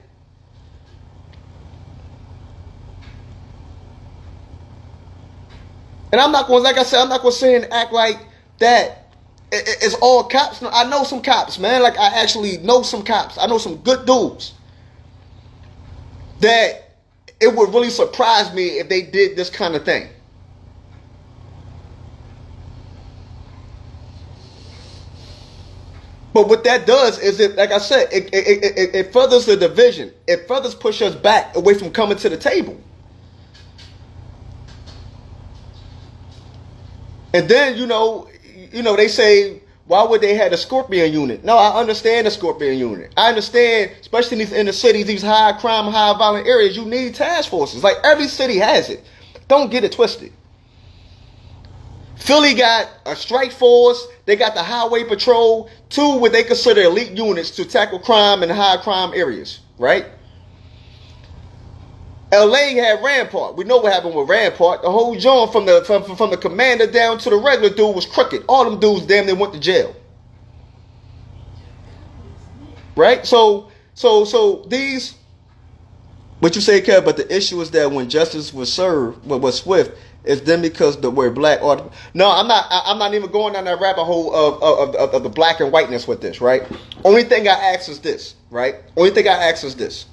And I'm not going, like I said, I'm not going to say and act like that it's all cops. No, I know some cops, man. Like, I actually know some cops. I know some good dudes that it would really surprise me if they did this kind of thing. But what that does is, it, like I said, it furthers the division. It furthers push us back away from coming to the table. And then, they say, why would they have a Scorpion unit? No, I understand the Scorpion unit. I understand, especially in these inner cities, these high crime, high violent areas, you need task forces. Like, every city has it. Don't get it twisted. Philly got a strike force. They got the highway patrol. 2 what they consider elite units to tackle crime in high crime areas, right? LA had Rampart. We know what happened with Rampart. The whole joint from the commander down to the regular dude was crooked. All them dudes damn near went to jail. Right? So these, what you say, Kev, but the issue is that when justice was served, was swift, it's then because we're black. Or no, I'm not even going down that rabbit hole of the black and whiteness with this, right? Only thing I ask is this, right? Only thing I ask is this.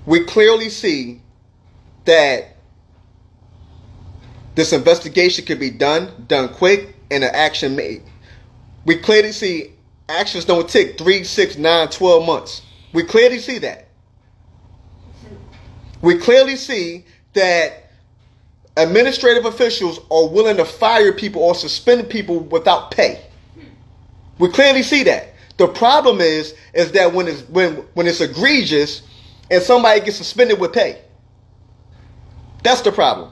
We clearly see that this investigation could be done quick, and an action made. We clearly see actions don't take 3, 6, 9, 12 months. We clearly see that. We clearly see that administrative officials are willing to fire people or suspend people without pay. We clearly see that. The problem is that when it's egregious and somebody gets suspended with pay. That's the problem.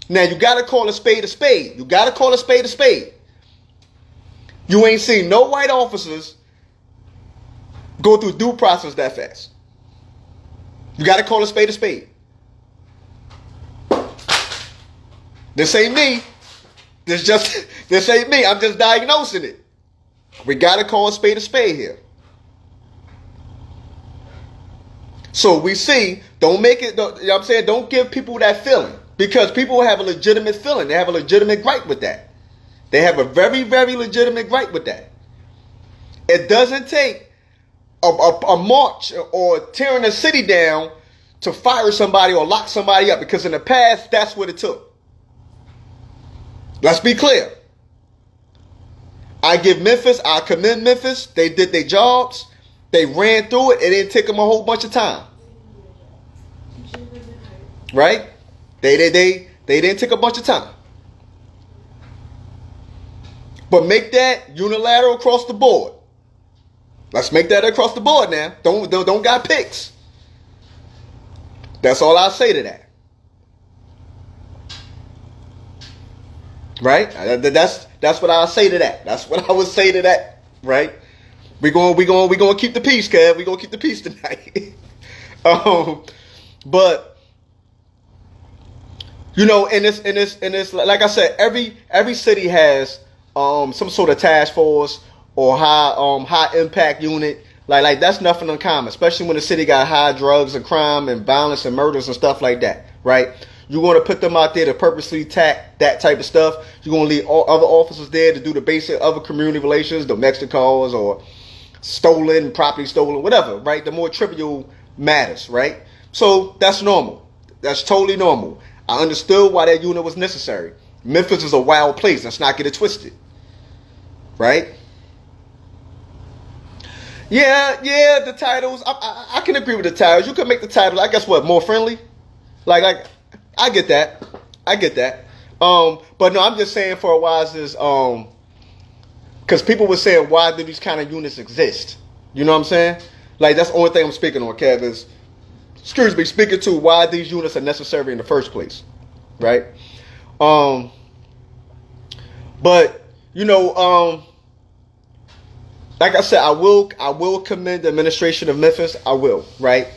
Now, you got to call a spade a spade. You got to call a spade a spade. You ain't seen no white officers go through due process that fast. You got to call a spade a spade. This ain't me. This ain't me. I'm just diagnosing it. We got to call a spade here. So we see, don't make it, you know what I'm saying? Don't give people that feeling, because people have a legitimate feeling. They have a legitimate gripe with that. They have a very, very legitimate gripe with that. It doesn't take a march or tearing a city down to fire somebody or lock somebody up, because in the past, that's what it took. Let's be clear. I commend Memphis. They did their jobs. They ran through it. It didn't take them a whole bunch of time. Right? They didn't take a bunch of time. But make that unilateral across the board. Let's make that across the board now. Don't got picks. That's all I'll say to that. Right? That's what I'll say to that. That's what I would say to that. Right? We gonna keep the peace, Kev. We gonna keep the peace tonight. But in this, like I said, every city has some sort of task force or high impact unit. Like that's nothing uncommon, especially when the city got high drugs and crime and violence and murders and stuff like that. Right? You're going to put them out there to purposely attack that type of stuff. You're going to leave all other officers there to do the basic other community relations, domestic calls, or property stolen, whatever, right? The more trivial matters, right? So that's normal. That's totally normal. I understood why that unit was necessary. Memphis is a wild place. Let's not get it twisted, right? Yeah, the titles. I can agree with the titles. You can make the titles, I guess, more friendly? Like I get that. But no, I'm just saying for a while is because people were saying, why do these kind of units exist? You know what I'm saying? Like, that's the only thing I'm speaking on, Kev, is, speaking to why these units are necessary in the first place. Right? But, like I said, I will commend the administration of Memphis. I will, right?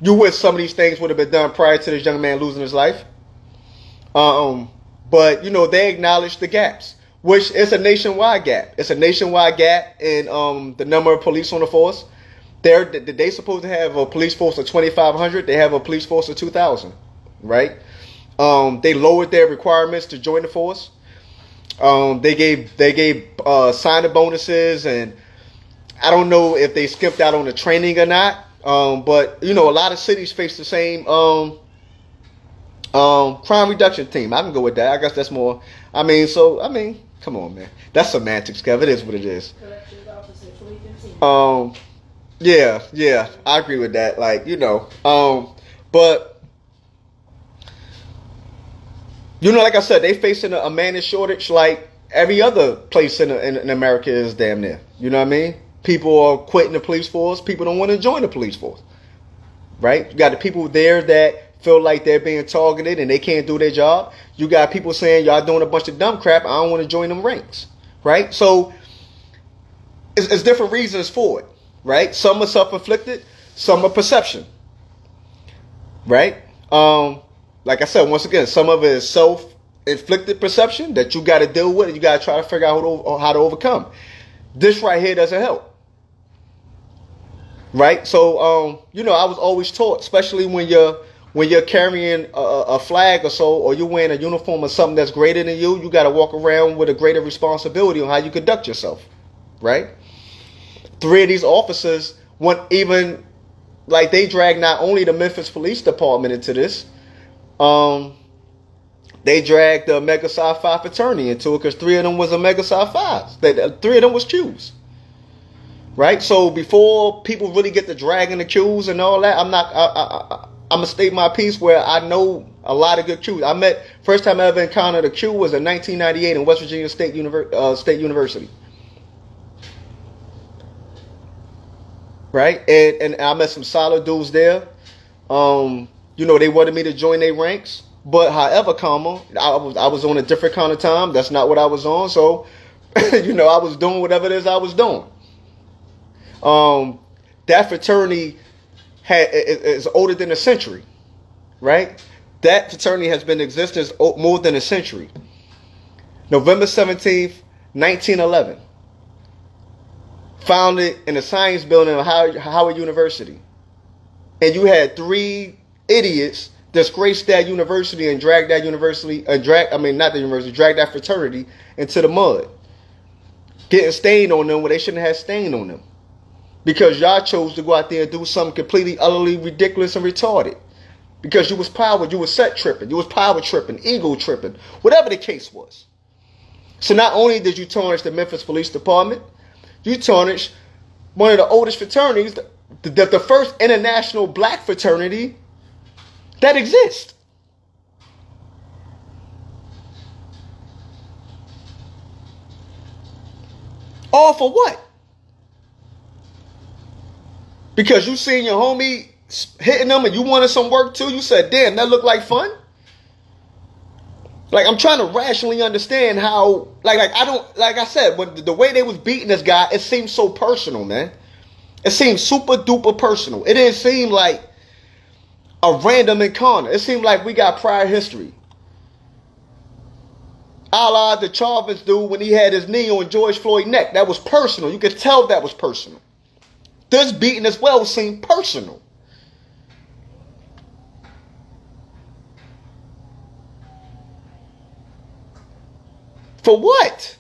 You wish some of these things would have been done prior to this young man losing his life. But, they acknowledge the gaps, which is a nationwide gap. It's a nationwide gap in the number of police on the force. They supposed to have a police force of 2,500. They have a police force of 2,000, right? They lowered their requirements to join the force. They gave signing bonuses, and I don't know if they skipped out on the training or not. But a lot of cities face the same crime reduction team. I can go with that. I guess that's more. Come on, man. That's semantics, Kev. It is what it is. Yeah, I agree with that. But like I said, they facing a managed shortage like every other place in America is damn near. You know what I mean? People are quitting the police force. People don't want to join the police force. Right? You got the people there that feel like they're being targeted and they can't do their job. You got people saying, y'all doing a bunch of dumb crap. I don't want to join them ranks. Right? So it's different reasons for it. Right? Some are self-inflicted. Some are perception. Right? Like I said, once again, some of it is self-inflicted perception that you got to deal with and you got to try to figure out how to overcome. This right here doesn't help. Right? So, I was always taught, especially when you're carrying a flag or so, or you're wearing a uniform or something that's greater than you, you got to walk around with a greater responsibility on how you conduct yourself. Right? 3 of these officers they dragged not only the Memphis Police Department into this, they dragged the Omega Psi Phi fraternity into it because 3 of them was Omega Psi Phis. 3 of them was Qs. Right? So before people really get to dragging the Qs and all that, I'm going to state my piece where I know a lot of good Qs. First time I ever encountered a Q was in 1998 in West Virginia State University. Right? And I met some solid dudes there. They wanted me to join their ranks. But however, I was on a different kind of time. That's not what I was on. So, I was doing whatever it is I was doing. That fraternity is older than a century. Right? That fraternity has been in existence more than a century. November 17th, 1911. Founded in the science building of Howard University. And you had 3 idiots disgrace that university and drag that fraternity into the mud. Getting stained on them where they shouldn't have stain on them. Because y'all chose to go out there and do something completely, utterly ridiculous and retarded. Because you was power, you was set tripping, you was power tripping, ego tripping, whatever the case was. So not only did you tarnish the Memphis Police Department, you tarnished one of the oldest fraternities, the first international black fraternity that exists. All for what? Because you seen your homie hitting them and you wanted some work too? You said, damn, that looked like fun? I'm trying to rationally understand how, I said, when the way they was beating this guy, it seemed so personal, man. It seemed super duper personal. It didn't seem like a random encounter. It seemed like we got prior history. A la the Chavez dude when he had his knee on George Floyd's neck. That was personal. You could tell that was personal. This beating as well seemed personal. For what?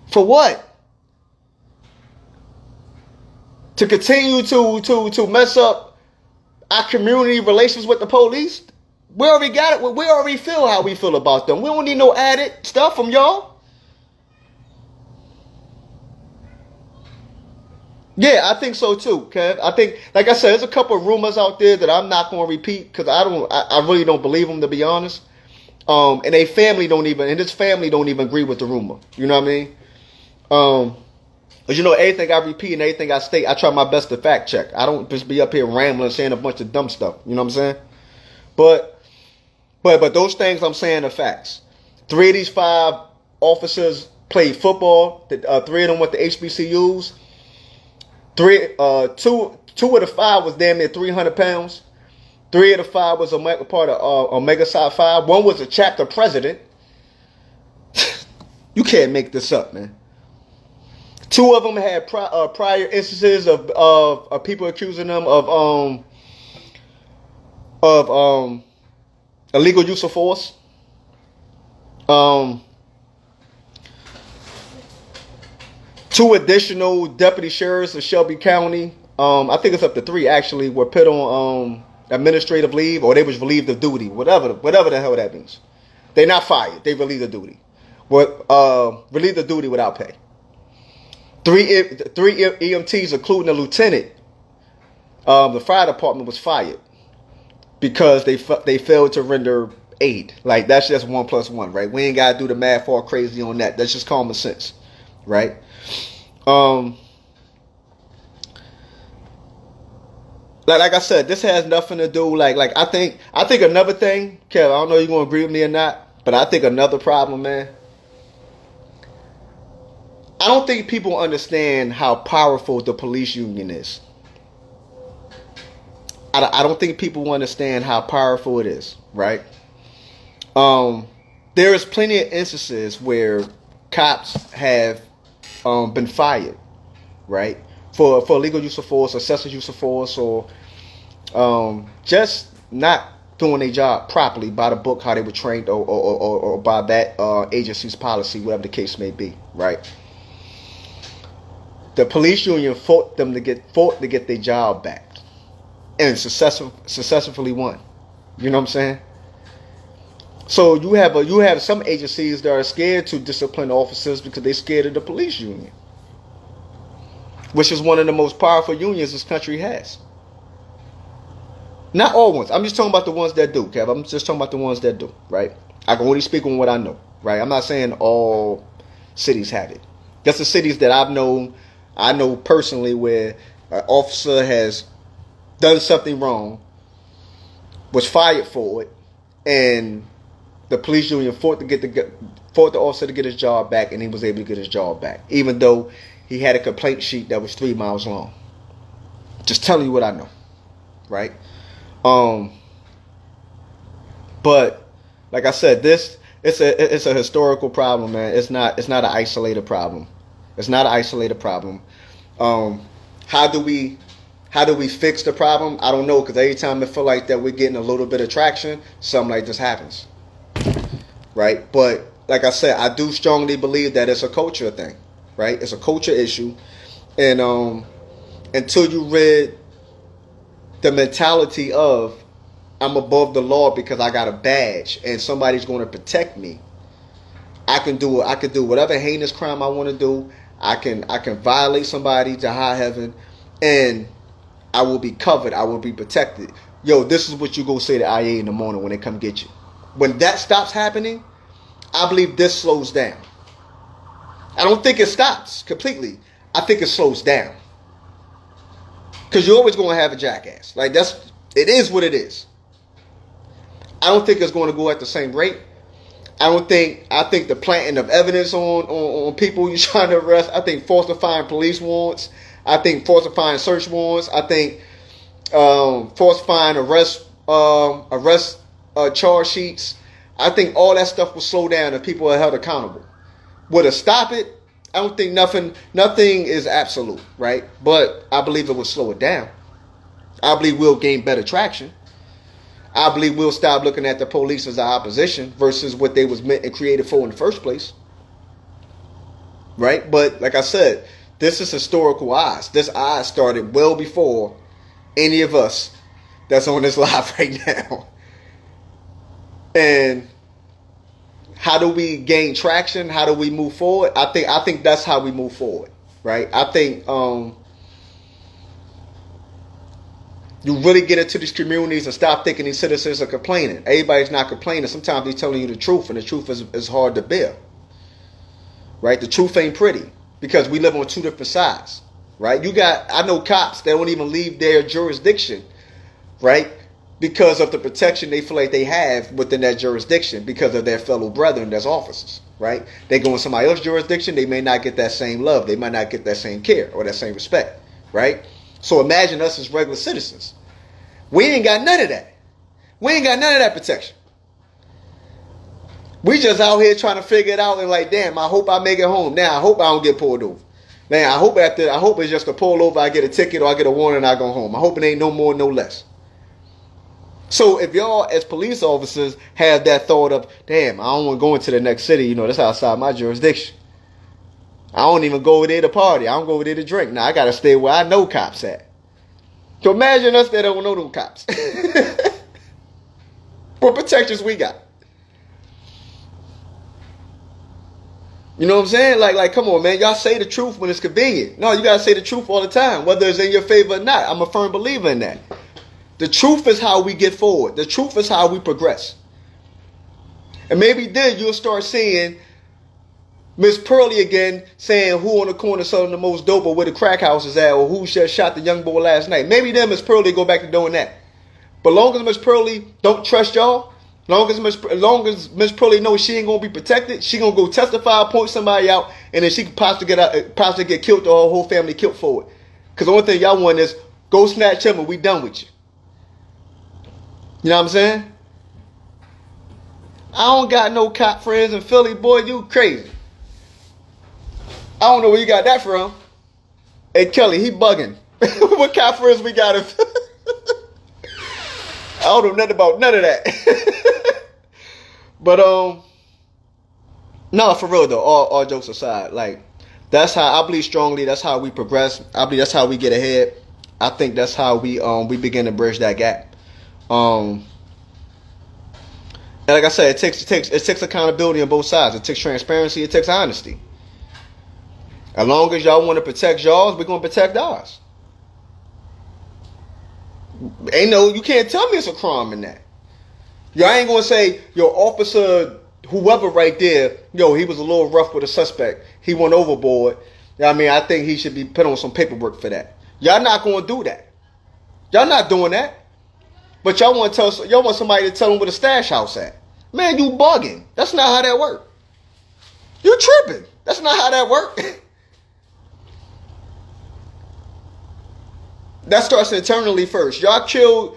For what? To continue to mess up our community relations with the police? We already got it. We already feel how we feel about them. We don't need no added stuff from y'all. Yeah, I think so too, Kev. I think, like I said, there's a couple of rumors out there that I'm not going to repeat because I really don't believe them, to be honest. And his family don't even agree with the rumor. You know what I mean? But everything I repeat and everything I state, I try my best to fact check. I don't just be up here rambling saying a bunch of dumb stuff. You know what I'm saying? But those things I'm saying are facts. 3 of these 5 officers played football. 3 of them went to HBCUs. 2 of the 5 was damn near 300 pounds. 3 of the 5 was part of Omega Psi Phi. 1 was a chapter president. You can't make this up, man. 2 of them had prior instances of people accusing them of of illegal use of force. Two additional deputy sheriffs of Shelby County, I think it's up to 3 actually, were put on administrative leave, or they was relieved of duty, whatever the hell that means. They're not fired, they relieved of duty. Relieved of duty without pay. 3 EMTs, including a lieutenant, the fire department was fired because they failed to render aid. Like, that's just 1 + 1, right? We ain't gotta do the math all crazy on that. That's just common sense, right? Like I said, this has nothing to do. Like I think another thing, Kev, I don't know if you're gonna agree with me or not, but I think another problem, man. I don't think people understand how powerful the police union is. I don't think people understand how powerful it is, right? There is plenty of instances where cops have been fired, right, for illegal use of force, excessive use of force, or just not doing their job properly by the book, how they were trained, or by that agency's policy, whatever the case may be, right? The police union fought to get their job back, and successfully won. You know what I'm saying? So you have some agencies that are scared to discipline officers because they're scared of the police union, which is one of the most powerful unions this country has. Not all ones. I'm just talking about the ones that do, Kev. I'm just talking about the ones that do, right? I can only speak on what I know, right? I'm not saying all cities have it. That's the cities that I know personally, where an officer has done something wrong, was fired for it, and the police union fought the officer to get his job back, and he was able to get his job back, even though he had a complaint sheet that was 3 miles long. Just telling you what I know, right? But like I said, it's a historical problem, man. It's not an isolated problem. It's not an isolated problem. How do we fix the problem? I don't know, because every time I feel like that we're getting a little bit of traction, something like this happens, right? But like I said, I do strongly believe that it's a culture thing, right? It's a culture issue, and until you rid the mentality of I'm above the law because I got a badge and somebody's going to protect me, I can do whatever heinous crime I want to do. I can violate somebody to high heaven, and I will be covered. I will be protected. Yo, this is what you go say to IA in the morning when they come get you. When that stops happening, I believe this slows down. I don't think it stops completely. I think it slows down. Because you're always going to have a jackass. Like, it is what it is. I don't think it's going to go at the same rate. I think the planting of evidence on people you're trying to arrest, I think falsifying police warrants, I think falsifying search warrants, I think falsifying arrest charge sheets, I think all that stuff will slow down if people are held accountable. Would it stop it? I don't think nothing is absolute, right? But I believe it will slow it down. I believe we'll gain better traction. I believe we'll stop looking at the police as our opposition versus what they was meant and created for in the first place. Right? But like I said, this is historical odds. This odds started well before any of us that's on this live right now. And how do we gain traction? How do we move forward? I think that's how we move forward. Right? I think you really get into these communities and stop thinking these citizens are complaining. Everybody's not complaining. Sometimes they're telling you the truth, and the truth is hard to bear. Right? The truth ain't pretty because we live on two different sides. Right? I know cops that don't even leave their jurisdiction, right? Because of the protection they feel like they have within that jurisdiction because of their fellow brethren as officers. Right? They go in somebody else's jurisdiction, they may not get that same love. They might not get that same care or that same respect. Right? So imagine us as regular citizens. We ain't got none of that. We ain't got none of that protection. We just out here trying to figure it out and like, damn, I hope I make it home. Now, I hope I don't get pulled over. Man, I hope it's just a pull over, I get a ticket or I get a warning and I go home. I hope it ain't no more, no less. So if y'all as police officers have that thought of, damn, I don't want to go into the next city, you know, that's outside my jurisdiction. I don't even go over there to party. I don't go over there to drink. Now I gotta stay where I know cops at. So imagine us that don't know them cops. What protections we got? You know what I'm saying? Like, come on, man. Y'all say the truth when it's convenient. No, you gotta say the truth all the time, whether it's in your favor or not. I'm a firm believer in that. The truth is how we get forward. The truth is how we progress. And maybe then you'll start seeing Miss Pearlie again saying who on the corner selling the most dope or where the crack house is at or who just shot the young boy last night. Maybe then Miss Pearlie go back to doing that. But long as Miss Pearlie don't trust y'all, long as Miss Pearlie knows she ain't gonna be protected, she gonna go testify, point somebody out, and then she could possibly get killed or her whole family killed for it. Because the only thing y'all want is go snatch him and we done with you. You know what I'm saying? I don't got no cop friends in Philly, boy. You crazy. I don't know where you got that from. Hey, Kelly, he bugging. What cop friends we got in Philly? I don't know nothing about none of that. But, no, for real, though, all jokes aside, like, that's how I believe strongly. That's how we progress. I believe that's how we get ahead. I think that's how we begin to bridge that gap. And like I said, it takes accountability on both sides. It takes transparency. It takes honesty. As long as y'all want to protect y'all, we're going to protect ours. You can't tell me it's a crime in that. Y'all ain't going to say, yo, officer, whoever right there, yo, he was a little rough with a suspect. He went overboard. I mean, I think he should be put on some paperwork for that. Y'all not going to do that. Y'all not doing that. But y'all want somebody to tell them where the stash house at. Man, you bugging. That's not how that work. You tripping. That's not how that work. That starts internally first. Y'all cure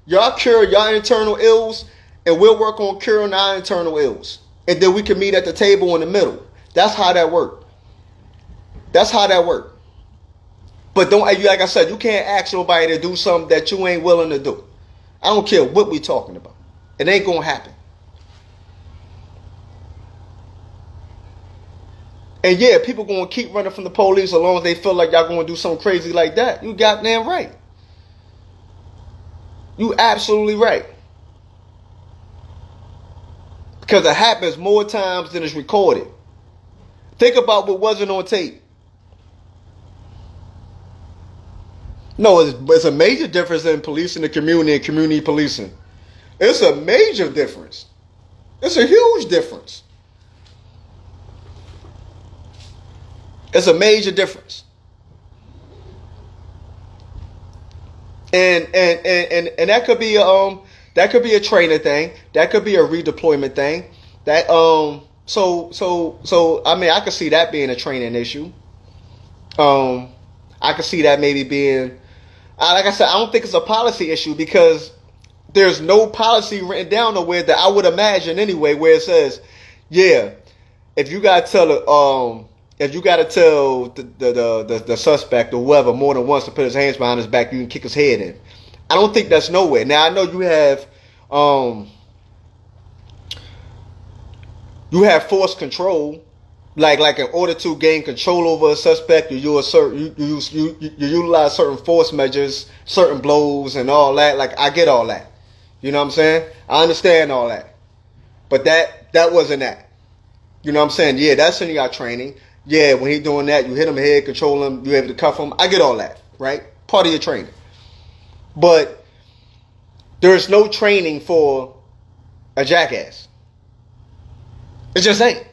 y'all internal ills, and we'll work on curing our internal ills. And then we can meet at the table in the middle. That's how that work. That's how that work. But like I said, you can't ask nobody to do something that you ain't willing to do. I don't care what we talking about. It ain't gonna happen. And yeah, people gonna keep running from the police as long as they feel like y'all gonna do something crazy like that. You goddamn right. You absolutely right. Because it happens more times than it's recorded. Think about what wasn't on tape. No, it's a major difference in policing the community and community policing. It's a major difference. It's a huge difference. It's a major difference. And that could be a training thing. That could be a redeployment thing. That so I mean, I could see that being a training issue. I could see that maybe being, like I said, I don't think it's a policy issue because there's no policy written down nowhere that I would imagine anyway where it says, yeah, if you gotta tell the suspect or whoever more than once to put his hands behind his back, you can kick his head in. I don't think that's nowhere. Now I know you have force control, like in order to gain control over a suspect, you utilize certain force measures, certain blows, and all that. Like I get all that. You know what I'm saying? I understand all that. But that wasn't that. You know what I'm saying? Yeah, that's in your training. Yeah, when he doing that, you hit him in the head, control him, you able to cuff him. I get all that, right? Part of your training. But there's no training for a jackass. It just ain't.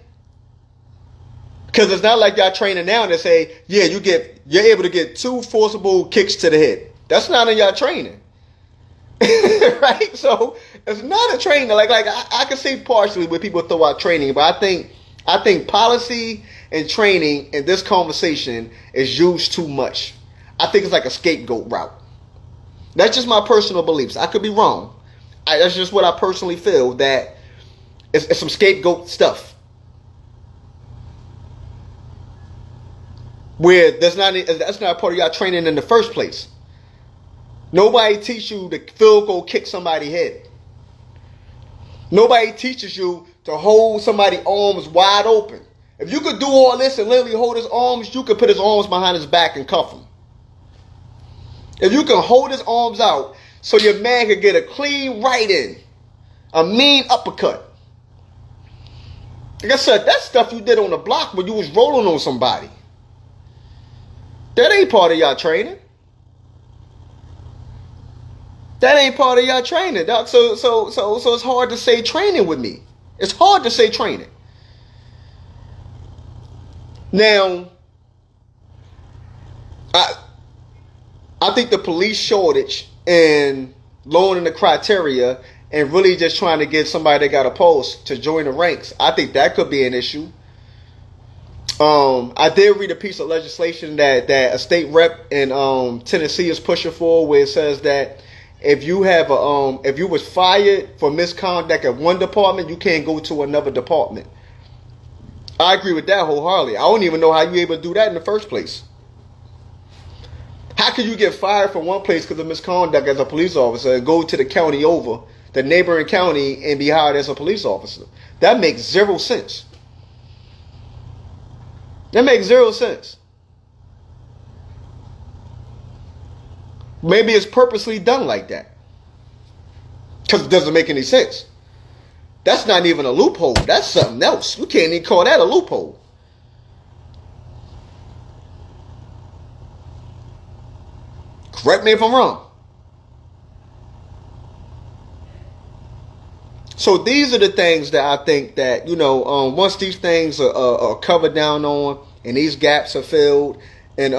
Because it's not like y'all training now to say, yeah, you're able to get 2 forcible kicks to the head. That's not in y'all training. Right? So it's not a training. Like I can see partially where people throw out training, but I think policy and training in this conversation is used too much. I think it's like a scapegoat route. That's just my personal beliefs. I could be wrong. That's just what I personally feel, that it's some scapegoat stuff. Where that's not part of y'all training in the first place. Nobody teaches you to field goal kick somebody's head. Nobody teaches you to hold somebody's arms wide open. If you could do all this and literally hold his arms, you could put his arms behind his back and cuff him. If you can hold his arms out so your man could get a clean right in, a mean uppercut. Like I said, that stuff you did on the block when you was rolling on somebody. That ain't part of y'all training. That ain't part of y'all training, doc. So it's hard to say training with me. It's hard to say training. Now, I think the police shortage and lowering the criteria and really just trying to get somebody that got a pulse to join the ranks, I think that could be an issue. I did read a piece of legislation that a state rep in Tennessee is pushing for, where it says that if you have if you was fired for misconduct at one department, you can't go to another department. I agree with that wholeheartedly. I don't even know how you able to do that in the first place. How can you get fired from one place because of misconduct as a police officer and go to the county over, the neighboring county, and be hired as a police officer? That makes zero sense. That makes zero sense. Maybe it's purposely done like that, because it doesn't make any sense. That's not even a loophole. That's something else. You can't even call that a loophole. Correct me if I'm wrong. So these are the things that I think that, once these things are covered down on and these gaps are filled, and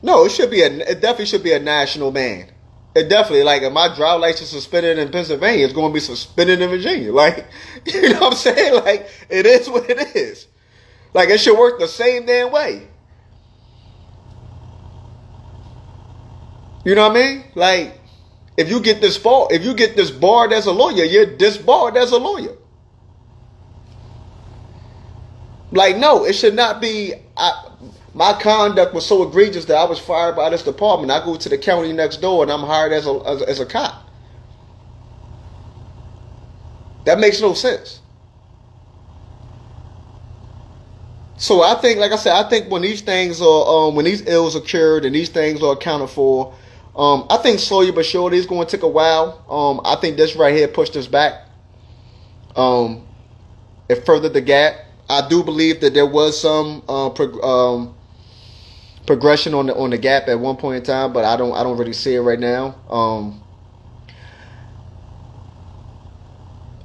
no, it definitely should be a national ban. It definitely, like, if my driver's license is suspended in Pennsylvania, it's going to be suspended in Virginia. Like, you know what I'm saying? Like, it is what it is. Like, it should work the same damn way. You know what I mean? Like, if you get disbarred as a lawyer, you're disbarred as a lawyer. Like, no, it should not be. My conduct was so egregious that I was fired by this department. I go to the county next door and I'm hired as a cop. That makes no sense. So I think, like I said, I think when these things are, when these ills are cured and these things are accounted for, I think slowly but surely it's going to take a while. I think this right here pushed us back. It furthered the gap. I do believe that there was some progression on the gap at one point in time, but I don't really see it right now.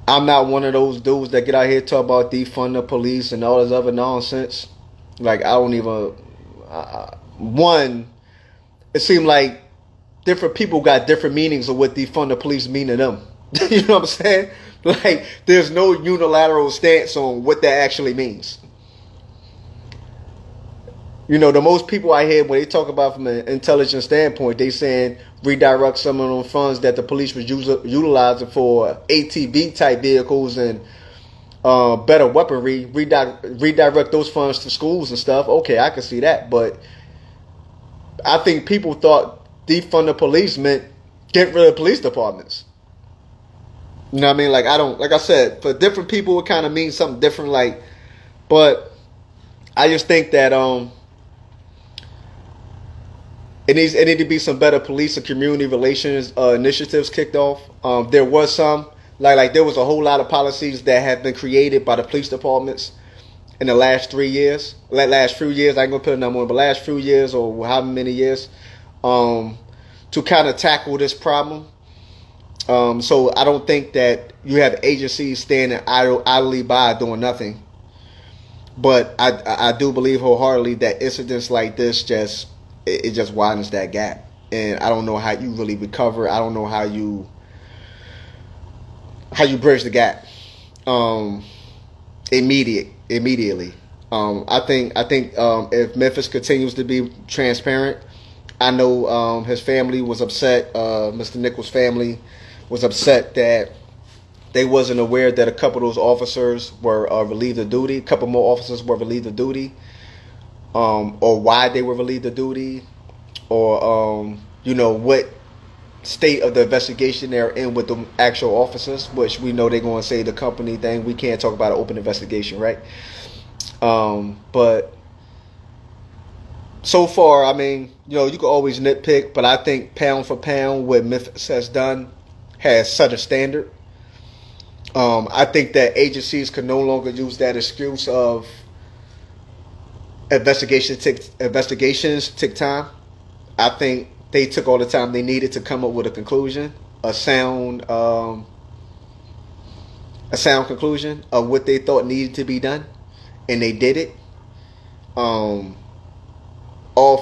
I'm not one of those dudes that get out here talk about defund the police and all this other nonsense. Like, I don't even. One, it seemed like different people got different meanings of what defund the police mean to them. You know what I'm saying? Like, there's no unilateral stance on what that actually means. The most people I hear when they talk about from an intelligence standpoint, they saying redirect some of those funds that the police was utilizing for ATV type vehicles and better weaponry, redirect those funds to schools and stuff. Okay, I can see that, but I think people thought defund the police meant get rid of police departments. You know what I mean? Like, like I said, for different people, it kind of means something different. Like, but I just think that it need to be some better police and community relations initiatives kicked off. There was some, like there was a whole lot of policies that have been created by the police departments in the last 3 years. Last few years, I ain't gonna put a number on, but last few years or however many years, to kind of tackle this problem. So I don't think that you have agencies standing idly by doing nothing. But I do believe wholeheartedly that incidents like this just widens that gap. And I don't know how you really recover. I don't know how you bridge the gap immediately. I think if Memphis continues to be transparent, I know his family was upset. Mr. Nichols' family was upset that they wasn't aware that a couple of those officers were relieved of duty. A couple more officers were relieved of duty, or why they were relieved of duty, or you know, what state of the investigation they're in with the actual officers, which we know they're going to say the company thing. We can't talk about an open investigation, right? But so far, I mean, you know, you can always nitpick, but I think pound for pound, what Memphis has done has set a standard. I think that agencies can no longer use that excuse of investigations take time. I think they took all the time they needed to come up with a conclusion, a sound conclusion of what they thought needed to be done, and they did it. All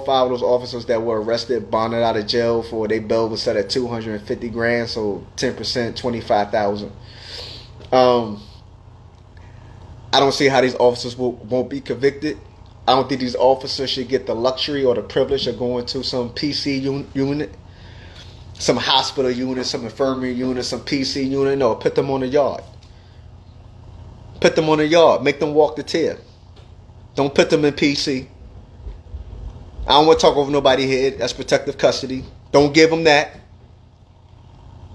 5 of those officers that were arrested bonded out of jail for their bail was set at $250,000, so 10%, $25,000. I don't see how these officers won't be convicted. I don't think these officers should get the luxury or the privilege of going to some PC unit, some hospital unit, some infirmary unit, some PC unit. No, put them on the yard. Put them on the yard. Make them walk the tier. Don't put them in PC. I don't want to talk over nobody's head. That's protective custody. Don't give them that.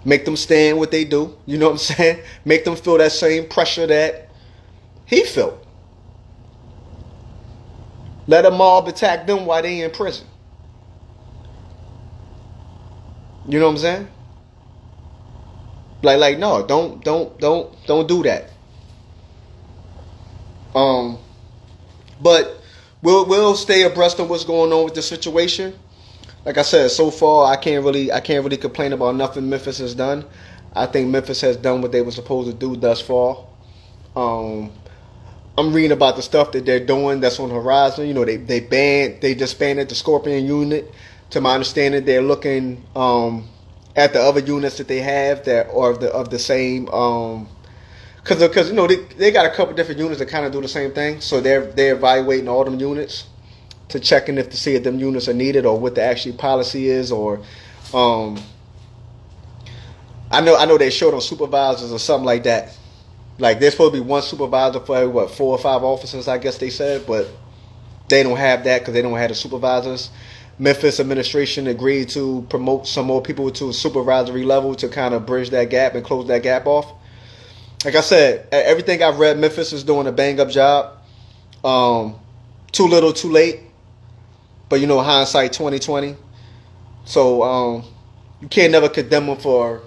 Make them stand what they do. You know what I'm saying? Make them feel that same pressure that he felt. Let a mob attack them while they in prison. You know what I'm saying? Like no, don't do that. But we'll stay abreast of what's going on with the situation. Like I said, so far I can't really complain about nothing Memphis has done. I think Memphis has done what they were supposed to do thus far. I'm reading about the stuff that they're doing that's on the horizon. You know, they disbanded the Scorpion unit. To my understanding, they're looking at the other units that they have that are of the same. Because you know they got a couple different units that kind of do the same thing. So they're evaluating all them units to checking to see if them units are needed or what the actual policy is. Or I know they're short on supervisors or something like that. Like, there's supposed to be one supervisor for every, 4 or 5 officers, I guess they said, but they don't have that because they don't have the supervisors. Memphis administration agreed to promote some more people to a supervisory level to kind of bridge that gap and close that gap off. Like I said, everything I've read, Memphis is doing a bang-up job. Too little, too late. But, you know, hindsight 2020. So, you can't never condemn them for...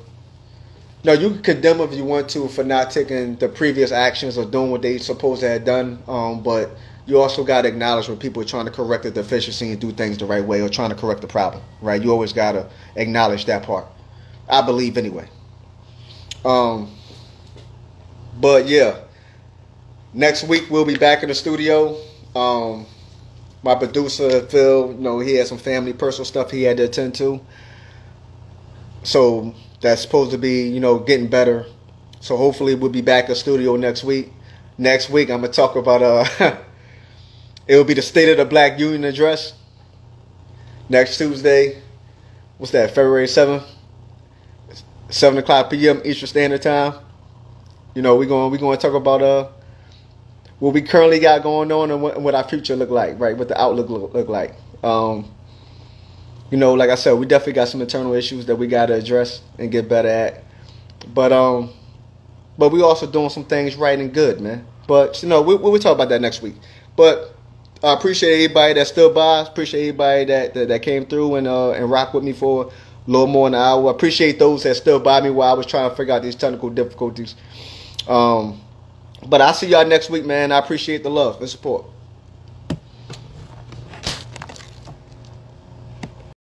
No, you can condemn them if you want to for not taking the previous actions or doing what they supposed to have done. But you also got to acknowledge when people are trying to correct the deficiency and do things the right way or trying to correct the problem, right? You always got to acknowledge that part. I believe anyway. But yeah, next week we'll be back in the studio. My producer, Phil, you know, he had some family, personal stuff he had to attend to. So... that's supposed to be, you know, getting better. So hopefully we'll be back in the studio next week. Next week I'm going to talk about, it will be the State of the Black Union Address. Next Tuesday, what's that, February 7th? 7 o'clock p.m. Eastern Standard Time. You know, we're going to talk about what we currently got going on and what our future look like, right? What the outlook look like. You know, like I said, we definitely got some internal issues that we got to address and get better at. But we also doing some things right and good, man. But, you know, we'll talk about that next week. But I appreciate everybody that stood by. Appreciate everybody that came through and rocked with me for a little more than an hour. I appreciate those that stood by me while I was trying to figure out these technical difficulties. But I'll see y'all next week, man. I appreciate the love and support.